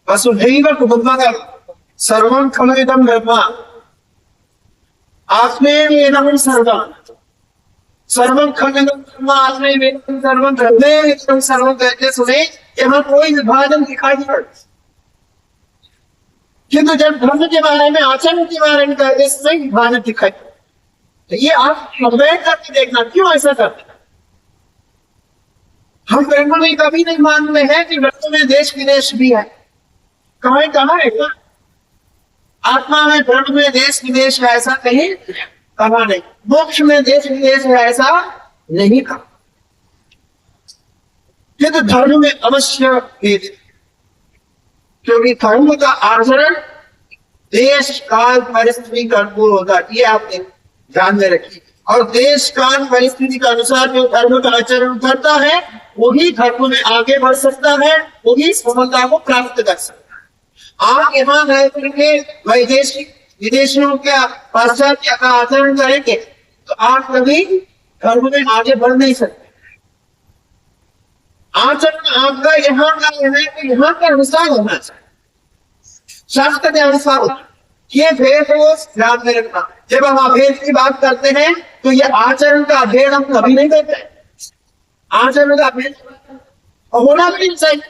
[SPEAKER 1] वसुधैव कुटुंबकम् सर्वं खलुइदं ब्रह्म आत्मैवेदं सर्वं सर्वं खलुइदं ब्रह्म आत्मैवेदं सर्वं ब्रह्मैवेदं सर्वं कहते सुने यहाँ कोई विभाजन दिखाई नहीं पड़ता। किंतु जब धर्म के बारे में आचरण के बारे में कहते इसमें विभाजन दिखाई। तो ये आप अध्ययन करके देखना क्यों ऐसा करते हैं। हम ब्रह्म में कभी नहीं मान रहे हैं कि ब्रह्म में देश विदेश भी है। कहाँ है क्या? आत्मा में ब्रह्म में देश विदेश है ऐसा कहीं कहा नहीं। मोक्ष में देश विदेश है ऐसा नहीं कहा। किंतु धर्म में अवश्य भेद, क्योंकि धर्म का आचरण देश काल परिस्थिति का अनुकूल होता है। ये आप ध्यान में रखिए। और देश काल परिस्थिति के अनुसार जो धर्म का आचरण करता है वही धर्म में आगे बढ़ सकता है, वही सफलता को प्राप्त कर सकता है। आप यहाँ रह करके वैदेशिक विदेशियों के पाश्चात्य का आचरण करेंगे तो आप कभी धर्म में आगे बढ़ नहीं सकते। आचरण आपका यहाँ का है कि यहाँ के अनुसार होना चाहिए, शास्त्र के अनुसार होना। ये भेद को ध्यान में रखना। जब हम अभेद की बात करते हैं तो ये आचरण का अभेद हम कभी नहीं देते। आचरण का अभेद होना भी नहीं चाहिए।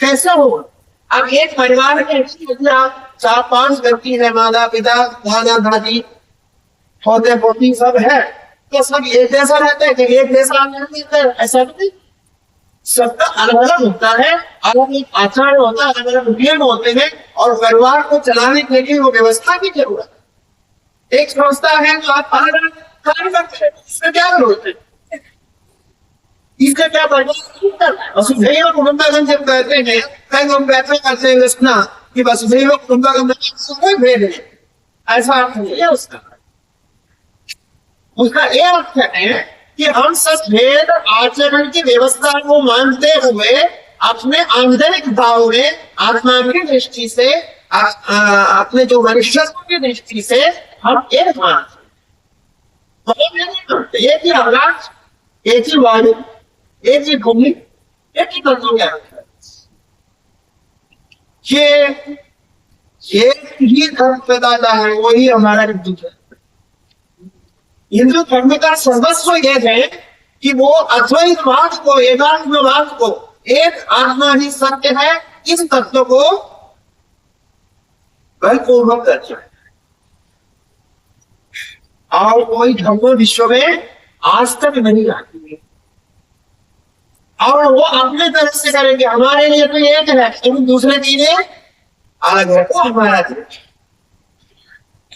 [SPEAKER 1] कैसे होगा? अब एक परिवार के आप 4-5 व्यक्ति है, माता पिता दादा दादी पोते पोती सब है, तो सब एक जैसा रहते हैं कि एक जैसा ऐसा नहीं। सबका अलग अलग होता है, अलग अलग आचरण होता है, अलग अलग नियम होते हैं। और परिवार को चलाने के लिए वो व्यवस्था की जरूरत है। एक संस्था है जो आप अलग अलग कार्य करते हैं, इसमें क्या जरूरत है? इसका क्या वसुधैव कुटुंबकम् जब कहते हैं, कहीं हम कहते करते हैं रचना कि वसुधैव कुटुंबकम् कोई भेद है, ऐसा अर्थ नहीं है उसका। उसका ये अर्थ है कि हम सब भेद आचरण की व्यवस्था को मानते हुए अपने आंतरिक भाव में आत्मा की दृष्टि से अपने जो मनुष्यत्व की दृष्टि से हम एक मानते। एक ही आकाश, एक ही वायु, एक ही भूमि, एक ही तत्व क्या ये ही धर्म प्रदाता है, वही हमारा हिंदू है। हिंदू धर्म का सर्वस्व यह है कि वो अद्वैतवाद को, एकात्मवाद को, एक आत्मा ही सत्य है, इस तत्व को बलपूर्वक करते हैं। और कोई धर्म विश्व में आज तक नहीं आती है। और वो अपने तरफ से करेंगे। हमारे लिए तो एक है, लेकिन दूसरे चीजें अलग है। तो हमारा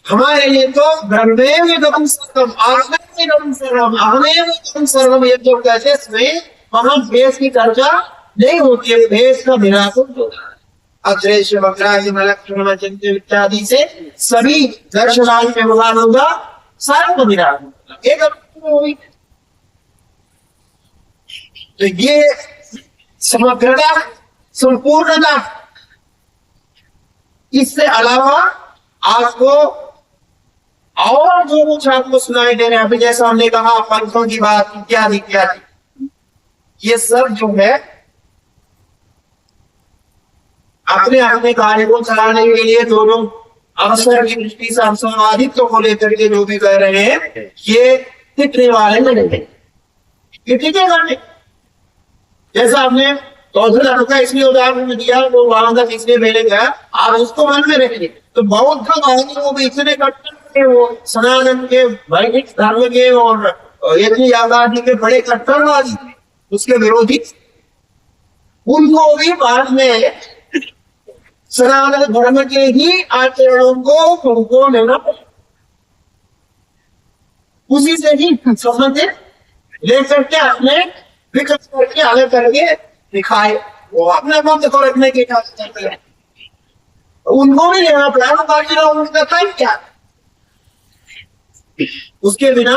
[SPEAKER 1] हमारे लिए तो ब्रह्मेव सर्वम आत्मैव सर्वम अहमेव सर्वम ये जो कहते हैं इसमें वहां भेद की चर्चा नहीं होती है। भेद का निराकरण होता है। अद्रेश्य वक्रादि लक्षण चिंत इत्यादि से सभी दर्शनादि व्यवहार होगा, सारा निराकरण एक। तो ये समग्रता, संपूर्णता, इससे अलावा आपको और जो कुछ आपको सुनाई दे रहे हैं, अभी जैसा हमने कहा पंथों की बात इत्यादि इत्यादि, ये सब जो है अपने अपने कार्य को चलाने के लिए दोनों अवसर की दृष्टि से अवसरवादित्व को लेकर के जो भी कह रहे हैं ये टिकने वाले नहीं, ये टिकेगा नहीं। जैसा आपने बौद्ध का इसलिए उदाहरण दिया, वो वहां तक इसलिए मिलेगा, आप उसको मन में रखिए। तो बौद्ध धर्म वो भी इतने कट्टर थे, वो सनातन के वैदिक धर्म के और इतनी आजादी के बड़े कट्टरवादी थे, उसके विरोधी। उनको भी बाद में सनातन धर्म के ही आचरणों को उनको लेना पड़ा, उसी से ही संबंधित लेकर के अपने विकसित करके आगे करके दिखाए। वो अपने मत को रखने की कोशिश करते हैं, उनको भी लेना पड़ा। बाकी लोग उसका टाइम क्या, उसके बिना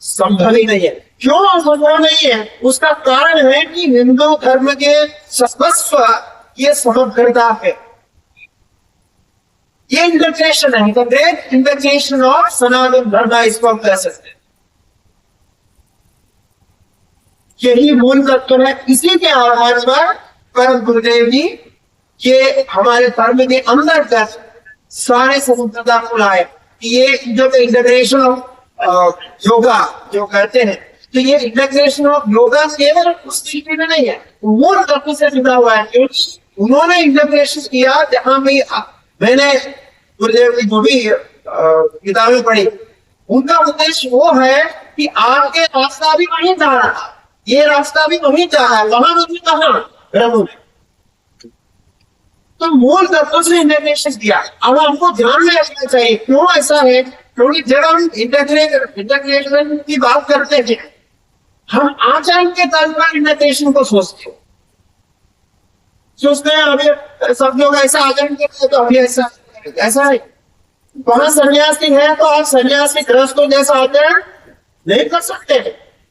[SPEAKER 1] संभव ही नहीं है। क्यों संभव नहीं है? उसका कारण है कि हिंदू धर्म के सर्वस्व ये समग्रता है। ये इंटरप्रिटेशन है, द ग्रेट इंटरप्रिटेशन ऑफ सनातन धर्म, इसको हम कह सकते हैं। यही मूल तत्व है। इसी के आधार पर परम गुरुदेव जी ये हमारे धर्म के अंदर तक सारे संप्रदाय को लाए। ये जो इंटरप्रिटेशन ऑफ योगा जो कहते हैं, तो ये इंटरप्रिटेशन ऑफ योगा केवल उस दृष्टि में नहीं है, मूल तत्व से जुड़ा हुआ है। क्योंकि उन्होंने इंटरप्रिटेशन किया, जहां भी मैंने गुरुदेव की जो भी किताबें पढ़ी, उनका उद्देश्य वो है कि आपके रास्ता भी वहीं जा रहा, ये रास्ता भी वहीं जा रहा है, वहां भी कहा ब्रह्म में। तो मूल तत्व से इंटरप्रिटेशन दिया। अब हमको ध्यान में रखना चाहिए क्यों ऐसा है, क्योंकि जब हम इंटरप्रिटेशन की बात करते हैं, हम आचरण के तल पर इंटरप्रिटेशन को सोचते हैं। सोचते हैं अभी सब लोग ऐसा आचरण करते हैं तो अभी ऐसा है। वहां सन्यासी है तो आप सन्यासी गृहस्थों जैसा आचरण नहीं कर सकते।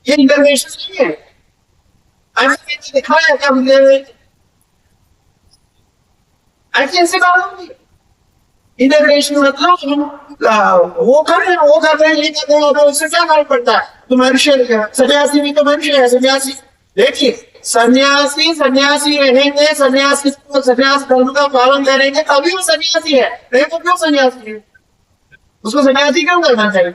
[SPEAKER 1] ये इंटरप्रिटेशन नहीं है। ऐसे दिखाया क्या ऐसे बात होगी। इंटरप्रिटेशन मतलब हम वो कर रहे हैं लेकिन उससे क्या फर्क पड़ता है। तो मनुष्य सन्यासी भी तो मनुष्य है। सन्यासी देखिए, सन्यासी रहेंगे, सन्यास धर्म का पालन करेंगे तभी वो सन्यासी है, नहीं तो क्यों सन्यासी है, उसको सन्यासी क्यों करना चाहिए।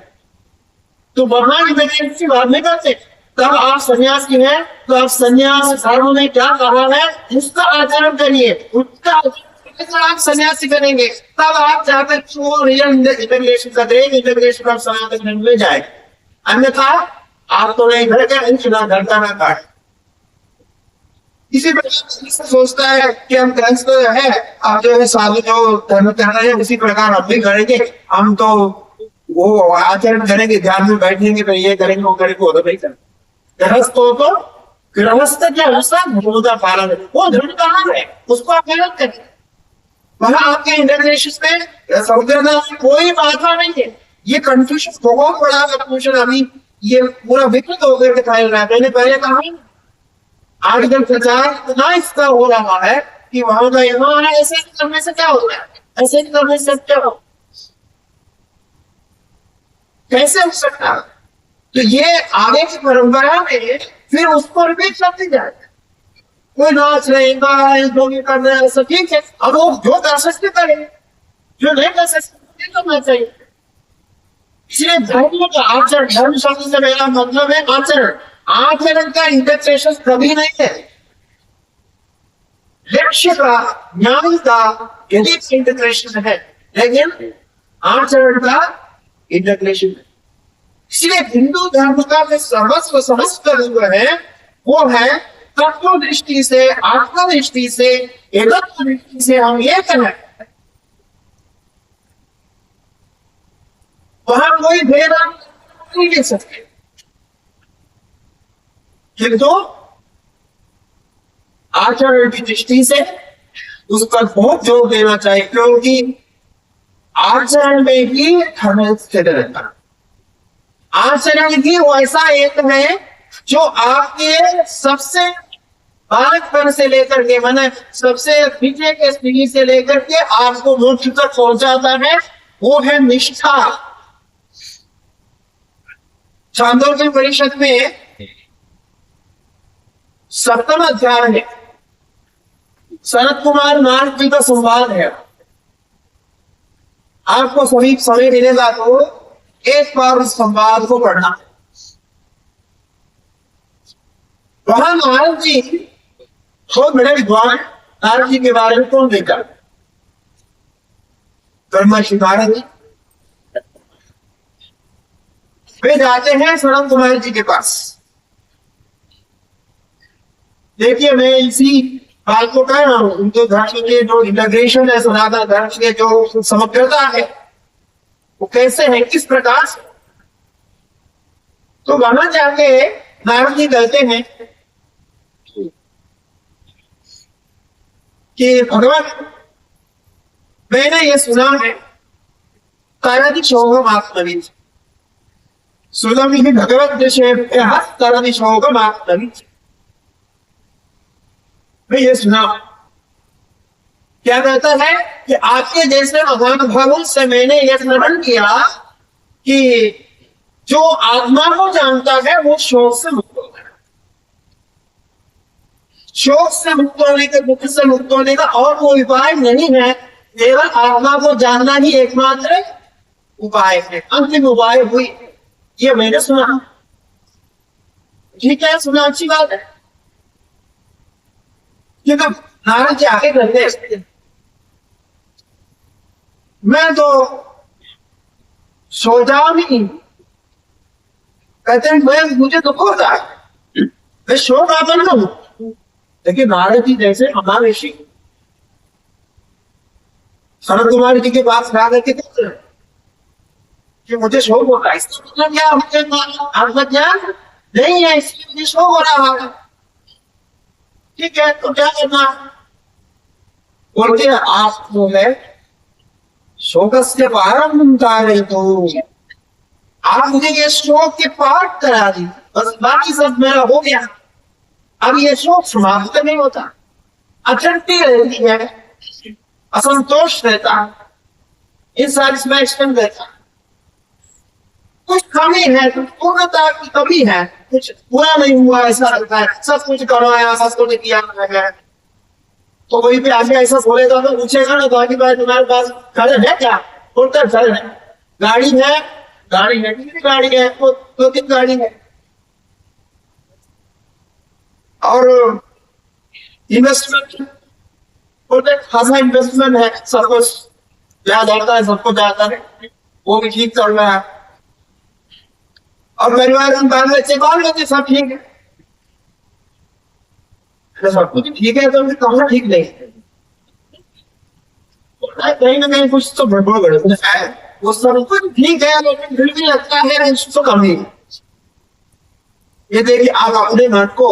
[SPEAKER 1] तो वहां की बात नहीं करते। तब आप सन्यासी हैं तो आप सन्यास धर्म में क्या कहा है उसका आचरण करिए, उसका आप सन्यासी करेंगे, तब आप जाकर वो रियल इंटरप्रिटेशन का देंगे, इंटरप्रिटेशन ऑफ सनातन धर्म में जाए। अन्यथा आप तो नहीं घर के ना घर का ना काट। इसी प्रकार सोचता है कि हम गृहस्थ है, आप जो है साधु जो धर्म कर रहे हैं उसी प्रकार हम भी करेंगे, हम तो वो आचरण करेंगे, ध्यान में बैठेंगे तो ये करेंगे वो करेंगे, वो तो नहीं करेंगे। गृहस्थों को गृहस्थ क्या उसका धर्म का पालन है, वो धर्म कहाँ है उसको आप पालन करें। वहां आपके इंटरप्रिटेशन में संप्रदाय कोई बाधा नहीं है। ये कंफ्यूजन बहुत बड़ा कंफ्यूजन अभी ये पूरा विकृत होकर दिखाई रहा है। मैंने पहले कहा आजकल प्रचार इतना इसका हो रहा है कि वहां का यहाँ है, ऐसे करने से क्या होता है, ऐसे करने से क्या हो, कैसे हो सकता है। तो ये आगे की परंपरा में फिर उसको रिपीट करते जाए। कोई नाच रहे जो भी कर रहे हैं सब ठीक है, अब वो जो कर सकते करें, जो नहीं कर सकते नहीं करना चाहिए। इसलिए धर्म का आचरण, धर्म शब्द से मेरा मतलब है आचरण। आचरण का इंटरप्रिटेशन कभी नहीं है। लक्ष्य का ज्ञान का यही इंटरप्रिटेशन है, लेकिन आचरण का इंटरप्रिटेशन है। इसलिए हिंदू धर्म का जो सर्वस्व समस्त हुआ है वो है तत्व दृष्टि से, आत्मा दृष्टि से, एकत्व दृष्टि से हम ये कहें, वहां कोई भेद नहीं ले सकते। किंतु आचरण की दृष्टि से उस पर बहुत जोर देना चाहिए, क्योंकि आचरण में ही हमें स्थिर रहता है। आचरण ही वैसा एक है जो आपके सबसे बालकपन से लेकर के माने सबसे पीछे के स्थिति से लेकर के आपको मोक्ष तक पहुंचाता है, वो है निष्ठा। छांदोग्य परिषद में 7वां अध्याय है, सनत कुमार नारद जी का संवाद है। आपको सभी समय मिलेगा तो एक बार उस संवाद को पढ़ना। वहां नारद जी बहुत बड़े विद्वान, नारद जी के बारे में कौन देखा, ब्रह्मर्षि नारद जी। वे जाते हैं सनत कुमार जी के पास। देखिए मैं इसी बात को कह रहा हूं, उनके धर्म के जो इंटीग्रेशन है, सनातन धर्म के जो समग्रता है वो कैसे है, किस प्रकार से। तो वहां जाके नारद जी कहते हैं कि भगवान मैंने ये सुना है तारादिशोगम आत्मवीर, सुलभ ही भगवत विषय तारादिशोगम आत्मवीर। मैं ये सुना क्या कहता है कि आपके जैसे महानुभावों से मैंने यह श्रवण किया कि जो आत्मा को जानता है वो शोक से मुक्त होगा। शोक से मुक्त होने का, दुख से मुक्त होने का और कोई उपाय नहीं है, केवल आत्मा को जानना ही एकमात्र उपाय है, अंतिम उपाय हुई। ये मैंने सुना, ठीक है, सुना, अच्छी बात है। क्योंकि नारद जी आगे कहते हैं, मैं तो सोचा नहीं, कहते हैं मैं, मुझे दुख होता है, मैं शोकापन्न हूं। लेकिन नारद जी जैसे महाऋषि सनत कुमार जी के पास ला करके कहते हैं कि मुझे शोक होता है, इसका मतलब क्या, मुझे आपका ज्ञान नहीं है, इसलिए मुझे शोक हो रहा है। ठीक है, तो क्या करना, बोलते आप जो है शोक से प्रारंभ रही, तो आप मुझे ये शोक के पाठ करा दी, बस बाकी सब मेरा हो गया। अब ये शोक समाप्त नहीं होता, अचंती रहती है, असंतोष रहता, इंसैटिस्फैक्शन रहता, कुछ कमी है, कुछ पूर्णता की कमी है, कुछ पूरा नहीं हुआ ऐसा लगता है, सब कुछ करवाया, सब कुछ किया है। तो वही पे आगे ऐसा बोलेगा तो पूछेगा ना, बाकी बात तुम्हारे पास घर है क्या, बोलता घर है, गाड़ी है, गाड़ी है, कितनी गाड़ी है, दो तीन गाड़ी है, और इन्वेस्टमेंट बोलते खासा इन्वेस्टमेंट है, सब कुछ याद आता है, सबको जाता है, वो भी ठीक चल रहा है, और परिवार में बाल बच्चे सब ठीक है, सब कुछ ठीक है, तो कहाँ ठीक नहीं है, कहीं ना कहीं कुछ तो गड़बड़ है, वो सब कुछ ठीक है, लेकिन फिर भी लगता है तो कमी। ये देखिए, आप अपने मन को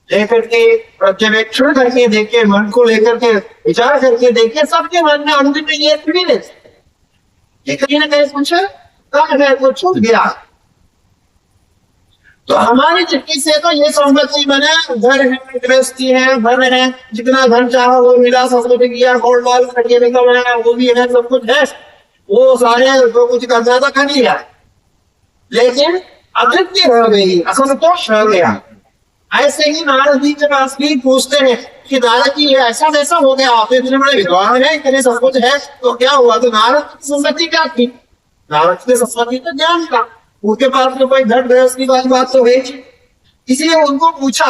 [SPEAKER 1] लेकर के पर्यवेक्षण करके देखिए, मन को लेकर के विचार करके देखिए, सबके मन में अंदर में ये फीलिंग कि कहीं ना कहीं कुछ कम है, कुछ छूट गया। तो हमारी चिट्ठी से तो ये संपत्ति बने, घर है, गृहस्थी है, धन है, जितना धन चाहो वो मिला, सब कुछ किया, गोल्ड वॉल खरीदने का बना, वो भी है, सब कुछ है, वो सारे जो कुछ करना था कर लिया, लेकिन अतृप्ति रह गई, असंतोष रह गया। ऐसे ही नारद जी के पास भी पूछते हैं कि नारद जी ऐसा वैसा हो गया, आप इतने बड़े विद्वान है, इतने सब कुछ है, तो क्या हुआ? तो नारद की संपत्ति क्या थी? नारद की संपत्ति तो ज्ञान का, उनके पास तो कोई धन गृहस्थी वाली बात तो है, इसलिए उनको पूछा,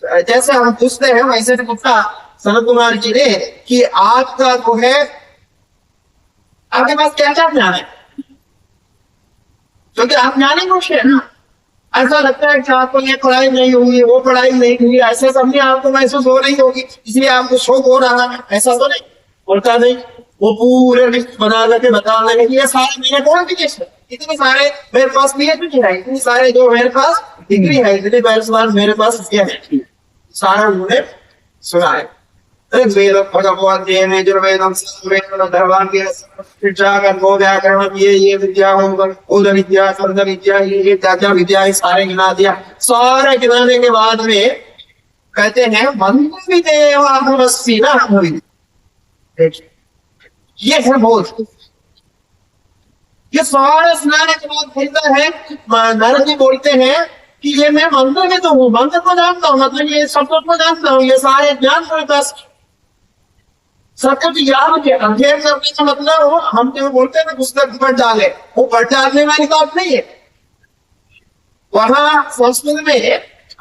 [SPEAKER 1] जैसे हम पूछते हैं वैसे तो पूछा सनत कुमार जी ने कि आपका जो है, आपके पास क्या क्या ज्ञान है, क्योंकि आप ज्ञानी पुरुष है ना। ऐसा लगता है कि आपको ये पढ़ाई नहीं हुई, वो पढ़ाई नहीं हुई, ऐसे समझे आपको महसूस हो रही होगी, इसलिए आपको शौक हो रहा है, ऐसा तो नहीं बोलता नहीं। वो पूरे लिस्ट बना करके बता लगे कि ये सारे मेरे क्वालिफिकेशन, इतने सारे मेरे पास पीएचडी है, इतने सारे जो मेरे पास डिग्री है, इतने बैचलर मेरे पास ये है, सारा उन्होंने सुना है। वेद भगवान ने जो वेदम भगवान के शिक्षागत गो व्याकरण ये विद्या होकर उद विद्या शब्द विद्या ये क्या विद्या सारे गिना दिया। सारे गिनाने के बाद में कहते हैं मंत्र भी देवासी ना, ये है बोध। ये सारे स्नान के बाद कहता है, नारद जी बोलते हैं कि ये मैं मंत्र में तो हूँ, मंत्र को जानता हूँ, मतलब ये सब को जानता हूँ, ये सारे ज्ञान मेरे पास सब कुछ याद है। अध्ययन करने का मतलब हम जो बोलते हैं पुस्तक पढ़ डाले, वो पढ़ डालने वाली बात नहीं है। वहां संस्कृत में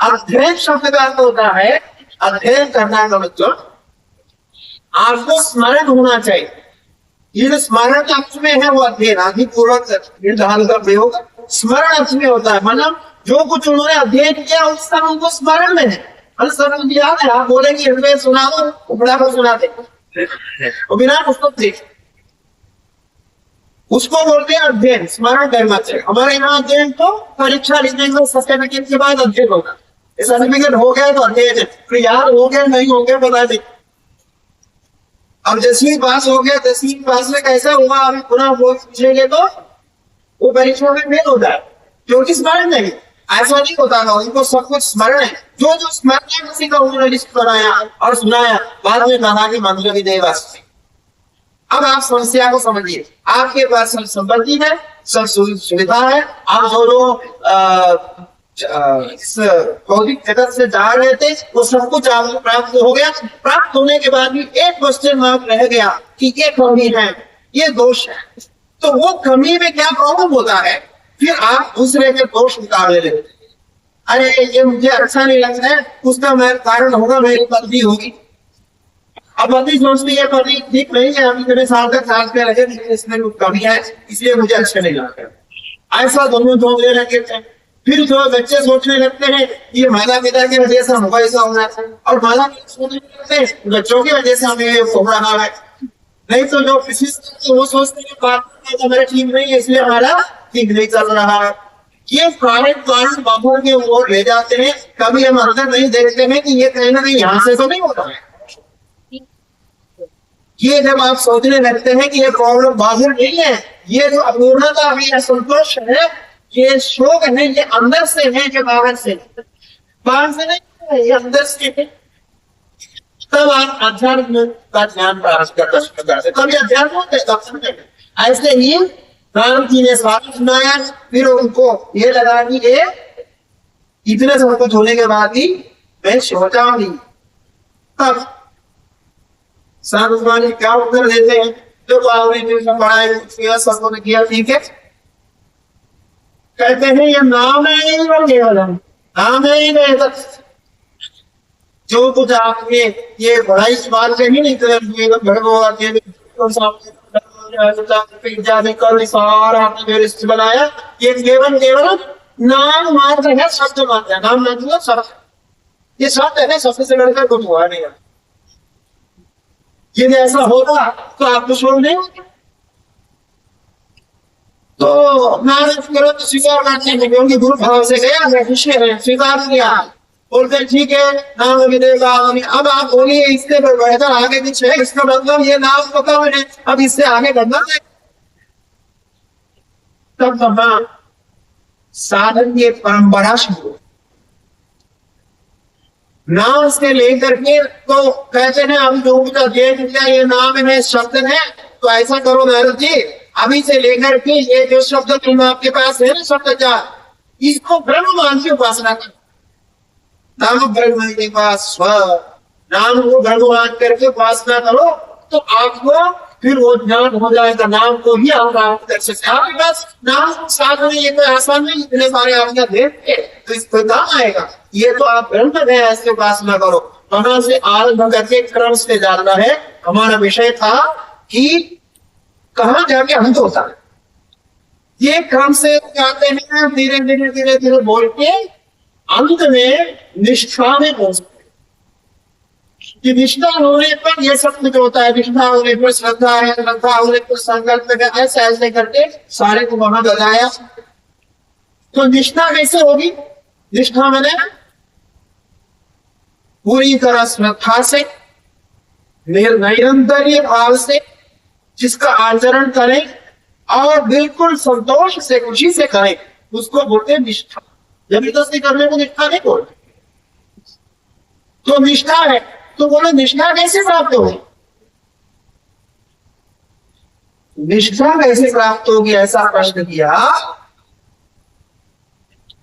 [SPEAKER 1] अध्ययन शब्द का अर्थ होता है, अध्ययन करना का मतलब आपको स्मरण होना चाहिए। ये जो स्मरण का अर्थ में है वो अध्ययन आदि पूर्वक निर्धारण का प्रयोग स्मरण अर्थ में होता है, मतलब जो कुछ उन्होंने अध्ययन किया उसका उनको स्मरण में है, मतलब याद है। आप बोलेंगे हमें सुना दो, उपड़ा को सुना दे, बिना पुस्तक देख, उसको बोलते हैं अध्ययन, स्मरण करना चाहिए। हमारे यहाँ अध्ययन तो परीक्षा लिखने के सर्टिफिकेट के बाद अध्ययन होगा, सर्टिफिकेट हो गया तो अध्ययन है, फिर याद हो गया नहीं हो गया बता दे। अब 10वीं पास हो गया, 10वीं पास में कैसा हुआ अभी पुनः वो पूछेंगे तो वो परीक्षा में फेल होता है, क्योंकि स्मरण नहीं। ऐसा नहीं होता था, उनको सब कुछ स्मरण है, जो जो स्मरण है उसी का उन्होंने लिस्ट बनाया और सुनाया, बाद में कहा कि मंत्र की देव अस्ति। अब आप समस्या को समझिए, आपके पास सब संपत्ति है, सब सुविधा है, आप जो इस भौतिक जगत से जा रहे थे वो सब कुछ आपको प्राप्त हो गया। प्राप्त होने के बाद भी एक क्वेश्चन मार्क रह गया कि ये कमी है, ये दोष है। तो वो कमी में क्या प्रॉब्लम होता है, फिर आप दूसरे के दोष निकालने लगते हैं। अरे ये मुझे अच्छा नहीं लगता है, उसका मैं कारण होगा, मेरी पत्नी होगी। अब पत्नी सोचती है पत्नी ठीक नहीं है, अभी मेरे साथ में रहे, लेकिन इसमें कुछ कमी है, इसलिए मुझे अच्छा नहीं लगता। ऐसा दोनों सोचने लगे थे। फिर जो बच्चे सोचने लगते हैं ये माता पिता की वजह से हमको ऐसा हो रहा है, और माता पिता सोचने लगते हैं बच्चों की वजह से हमें हो रहा है। नहीं तो जो किसी वो सोचते हैं हमारा ठीक नहीं है, इसलिए हमारा ठीक नहीं चल रहा है। ये कारण बाबू के ओर ले जाते हैं। कभी हम अंदर नहीं देखते हैं कि ये कहीं ना कहीं यहाँ से तो नहीं होता है। ये जब आप सोचने लगते हैं कि ये प्रॉब्लम बाहर नहीं है, ये जो अपूर्णता है, ये संतोष है, ये शोक है, ये अंदर से है, जो बाहर से नहीं है, ये अंदर से है। तब आप अध्यात्म का ध्यान प्राप्त करते, तब ये अध्यात्म होते, तब समझेंगे। ऐसे ही राम जी ने स्वागत सुनाया, फिर उनको ये लगा कि ये इतने सब कुछ होने के बाद ही मैं सोचा नहीं। तब साधु स्वामी क्या उत्तर देते हैं, जो आपने ट्यूशन पढ़ाया सबको ने किया, ठीक है। कहते हैं ये नाम है केवलम, नाम है ही नहीं, जो कुछ आपने ये बड़ाई बात से ही नहीं कर बनाया, ये केवल नाम मात्र है, शब्द मात्र है। नाम मात्र शब्द, ये शब्द है, शब्द से लड़कर कुछ हुआ नहीं है। यदि ऐसा होगा तो आप कुछ नहीं होगा। तो नारायण तुरंत स्वीकार करते हैं, क्योंकि गुरु भाव से गया, मैं खुशी है, स्वीकार किया। बोलते ठीक है, नाम विदेगा। अब आप बोलिए इससे बेहतर आगे कुछ है, इसका मतलब ये नाम तो कम है, अब इससे आगे बढ़ना है। तब वहां साधन की परंपरा शुरू, नाम से लेकर के तो कहते हैं अभी जो देख लिया ये नाम है, शब्द है, तो ऐसा करो नारद जी, अभी से लेकर के ये जो शब्द तुम आपके पास है ना, शब्द क्या, इसको ब्रह्म मान के उपासना करो। नाम ब्रह्म के पास स्व, नाम को ब्रह्म मान करके उपासना करो, तो आपको फिर वो ज्ञान हो जाएगा। नाम को ही आप कर सकते हैं। आपके पास नाम को साथ में ये कोई आसान नहीं, इतने सारे आपका देख के तो इसको काम आएगा। ये तो आप ब्रह्म है, ऐसे उपासना करो। वहां से आरंभ करके क्रम से जानना है। हमारा विषय था कि कहाँ जाके अंत होता है, ये क्रम से जाते हैं, धीरे धीरे धीरे धीरे बोल के अंत में निष्ठा में पहुंचते। निष्ठा होने पर यह सब कुछ होता है। निष्ठा होने पर श्रद्धा है, श्रद्धा होने पर संकल्प है, ऐसे ऐसे करके सारे को वहां बताया। तो निष्ठा कैसे होगी? निष्ठा मैंने पूरी तरह श्रद्धा से, निरंतर भाव से जिसका आचरण करें और बिल्कुल संतोष से, खुशी से करें, उसको बोलते हैं निष्ठा। जबरदस्ती करने को निष्ठा नहीं बोलते। तो निष्ठा है, तो बोलो निष्ठा कैसे प्राप्त होगी? निष्ठा कैसे प्राप्त होगी, ऐसा प्रश्न किया।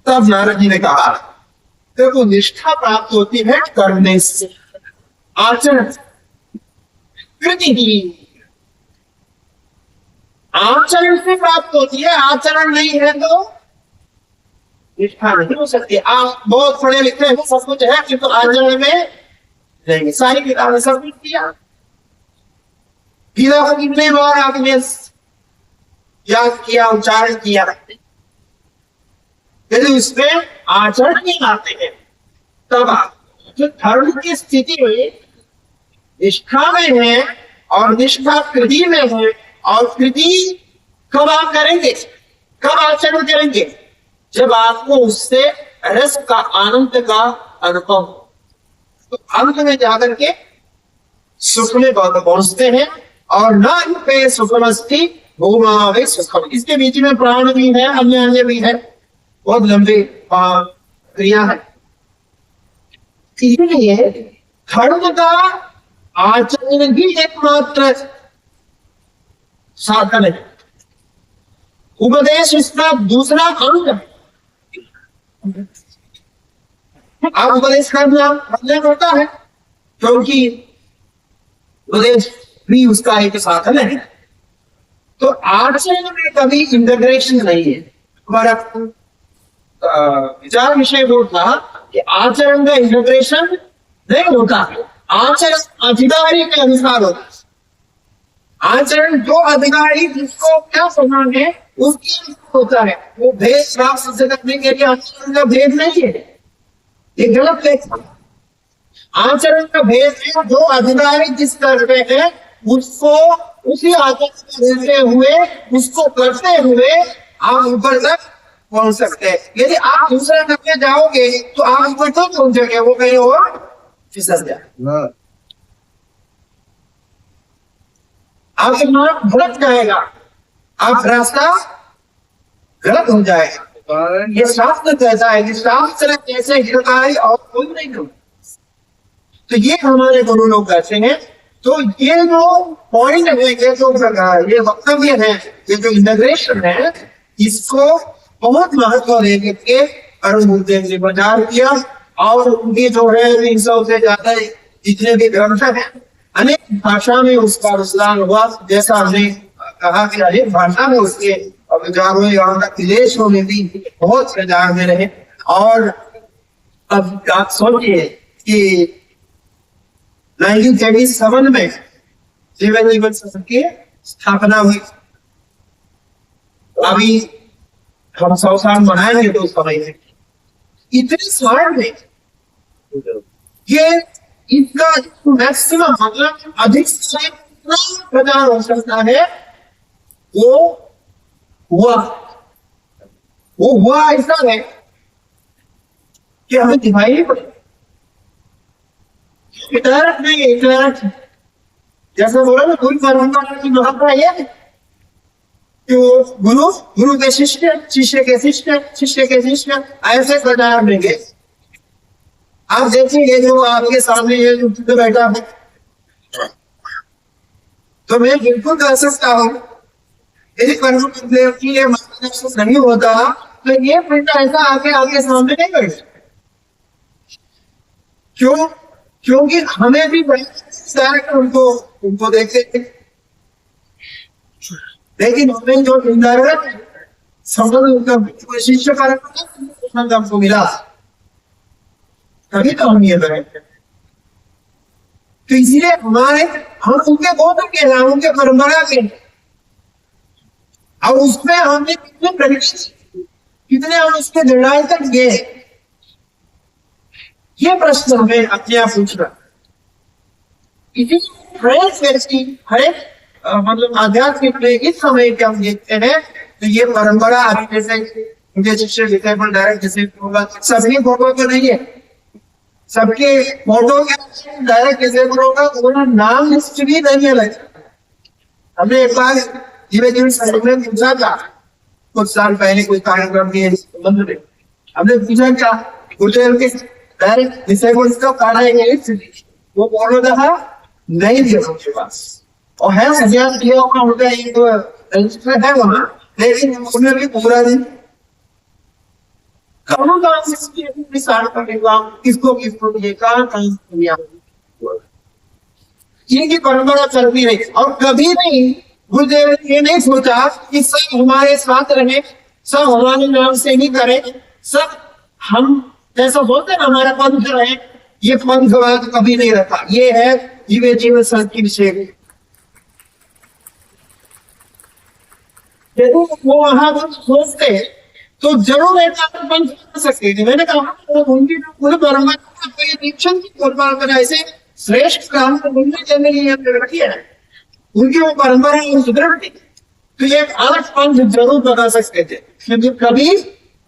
[SPEAKER 1] तब नारद जी ने कहा देखो निष्ठा प्राप्त होती है करने से, आचरण, कृति, आचरण से प्राप्त होती है। आचरण नहीं है तो निष्ठा नहीं हो सकती। आप बहुत पढ़े लिखे हैं, सब कुछ है, किंतु आचरण में नहीं। सारी किताबें सब कुछ किया, गीता को कितने बार आपने याद किया, उच्चारण किया, यदि उसमें आचरण नहीं आते हैं तब आप जो धर्म की स्थिति में निष्ठा में है और निष्ठा कृति में है, और कृति कब आप करेंगे, कब आचरण करेंगे? जब आपको उससे रस का, आनंद का अनुभव हो, तो अंत में जाकर के सुख में पहुंचते हैं। और न पे सुखमस्ति भूमा वे सुखम, इसके बीच में प्राण भी है, अन्य अन्य भी है। बहुत लंबी क्रिया है। इसलिए धर्म का आचरण ही एकमात्र साधन है, उपदेश इसका दूसरा अंग है। आप उपदेश करना मतलब होता है, क्योंकि उपदेश भी उसका एक साधन है। तो आचरण में कभी इंटीग्रेशन नहीं है। हमारा विचार विषय वो था कि आचरण का इंटीग्रेशन नहीं होता, आचरण अधिकारी के अनुसार होता है। आचरण जो अधिकारी जिसको क्या समान है उसकी होता है, वो भेद प्राप्त सिद्ध करने के लिए आचरण का भेद नहीं है, ये गलत है। आचरण का भेद है जो अधिकारी जिस स्तर पे है उसको उसी आचरण को देते हुए, उसको करते हुए आप ऊपर तक पहुंच सकते हैं। यदि आप दूसरा करके जाओगे तो आप ऊपर तक पहुंचेंगे, वो कहीं और फिसल जाए, आपका मार्ग भटक जाएगा, आप रास्ता गलत हो जाएगा। ये शास्त्र कहता है कि शास्त्र कैसे हितकारी और कोई नहीं हो। तो ये हमारे गुरु लोग कहते हैं। तो ये जो पॉइंट है, ये जो ये वक्तव्य है, ये जो इंटीग्रेशन है, इसको बहुत महत्व देके अरुण गुरुदेव ने प्रचार किया। और उनकी जो है 300 से ज्यादा जितने भी ग्रंथ है अनेक भाषा में उसका विस्तार हुआ। जैसा हमने कहा कि अनेक भाषा में उसके विचारों यहाँ तक विदेश में भी बहुत प्रचार में रहे। और अब आप सोचिए कि 1937 में जीवन जीवन संघ की स्थापना हुई। अभी हम 100 साल मनाएंगे तो समय में इतने साल में ये इसका मैक्सिमम मतलब अधिक से प्रचार हो सकता है वो हुआ ऐसा है कि हमें दिखाई नहीं पड़े। इतारत नहीं, इतारत जैसे बोला ना, गुरु परंपरा की महत्ता यह है कि वो गुरु के शिष्य, शिष्य के शिष्य, शिष्य के शिष्य ऐसे प्रचार देंगे। आप देखिए जो आपके सामने ये जो बैठा है, तो मैं बिल्कुल कह सकता हूँ यदि परमदेव की ये मार्गदर्शन नहीं होता तो ये बेटा ऐसा आगे सामने नहीं बैठता। क्यों? क्योंकि हमें भी उनको देखते थे, लेकिन हमें जो संबंध उनका शिष्य परंपरा हमको मिला, तभी तो हम ये बैठे। तो इसलिए हम उनके गोत्र के हैं, उनके परंपरा के, और उसमें हमने कितने प्रशिक्षित, कितने हम उसके निर्णय तक गए, ये प्रश्न हमें अपने आप पूछना। हरेक व्यक्ति, हरेक मतलब आध्यात्मिक में इस समय के हम देखते हैं तो ये परंपरा अभी जैसे उनके शिष्य विषय डायरेक्ट जैसे होगा, सबकी फोटो तो नहीं है, सबके फोटो डायरेक्ट जैसे होगा तो नाम लिस्ट भी नहीं है। हमने एक बार जीवन संघ में पूछा था कुछ साल पहले कोई कार्यक्रम के संबंध में, हमने पूछा क्या गुरुदेव के डायरेक्ट डिसेबल्स का कार्य वो बोल रहा नहीं दिया उनके पास, और है सजान किया होगा उनका एक रजिस्टर है वहां, लेकिन उन्हें भी पूरा दिन कहाँ किसको ये कहाँ इनकी परंपरा चलती रही। और कभी नहीं गुरुदेव ने ये नहीं सोचा कि सब हमारे साथ रहे, सब हमारे नाम से नहीं करे, सब हम जैसा बोलते ना हमारा पंथ रहे, ये पंथवाद कभी नहीं रखा। ये है जीवन संघ की विषय। यदि वो वहां सोचते तो जरूर ऐसा पंथ कर सकते थे। मैंने कहा उनकी पूरी परंपरा ऐसे श्रेष्ठ काम को मिलने के लिए रखी है, उनकी वो परंपरा सुदृढ़ थी, तो ये अलग पंथ जरूर बना सकते थे, क्योंकि कभी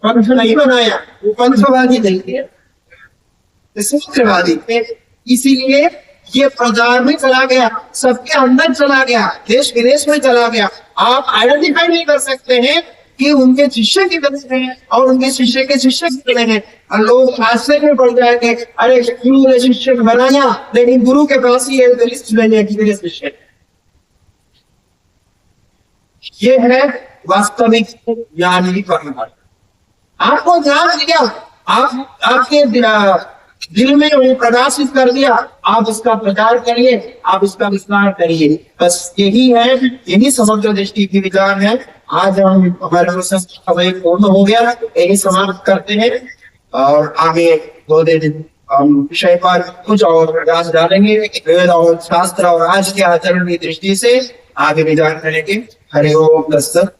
[SPEAKER 1] पंथ नहीं बनाया, वो पंथवादी नहीं थे, सूत्रवादी थे। इसीलिए ये प्रचार में चला गया, सबके अंदर चला गया, देश विदेश में चला गया। आप आइडेंटिफाई नहीं कर सकते हैं कि उनके शिष्य कितने हैं और उनके शिष्य के शिष्य कितने हैं, और लोग आश्चर्य में पड़ जाएंगे, अरे गुरु ने शिष्य बनाया लेकिन गुरु के पास ही एक लिस्ट नहीं है कितने शिष्य। ये है वास्तविक ज्ञान की परंपरा। आपको ज्ञान दिया, आप आपके दिल में वो प्रकाशित कर दिया, आप इसका प्रचार करिए, आप इसका विस्तार करिए। बस यही है, यही समग्र दृष्टि की विचार है। आज हम हमारा समय पूर्ण हो गया, यही समाप्त करते हैं और आगे 2 दिन हम विषय पर कुछ और प्रकाश डालेंगे, वेद और शास्त्र और आज के आचरण की दृष्टि से आगे विचार करेंगे। हरि ओम तत्सत।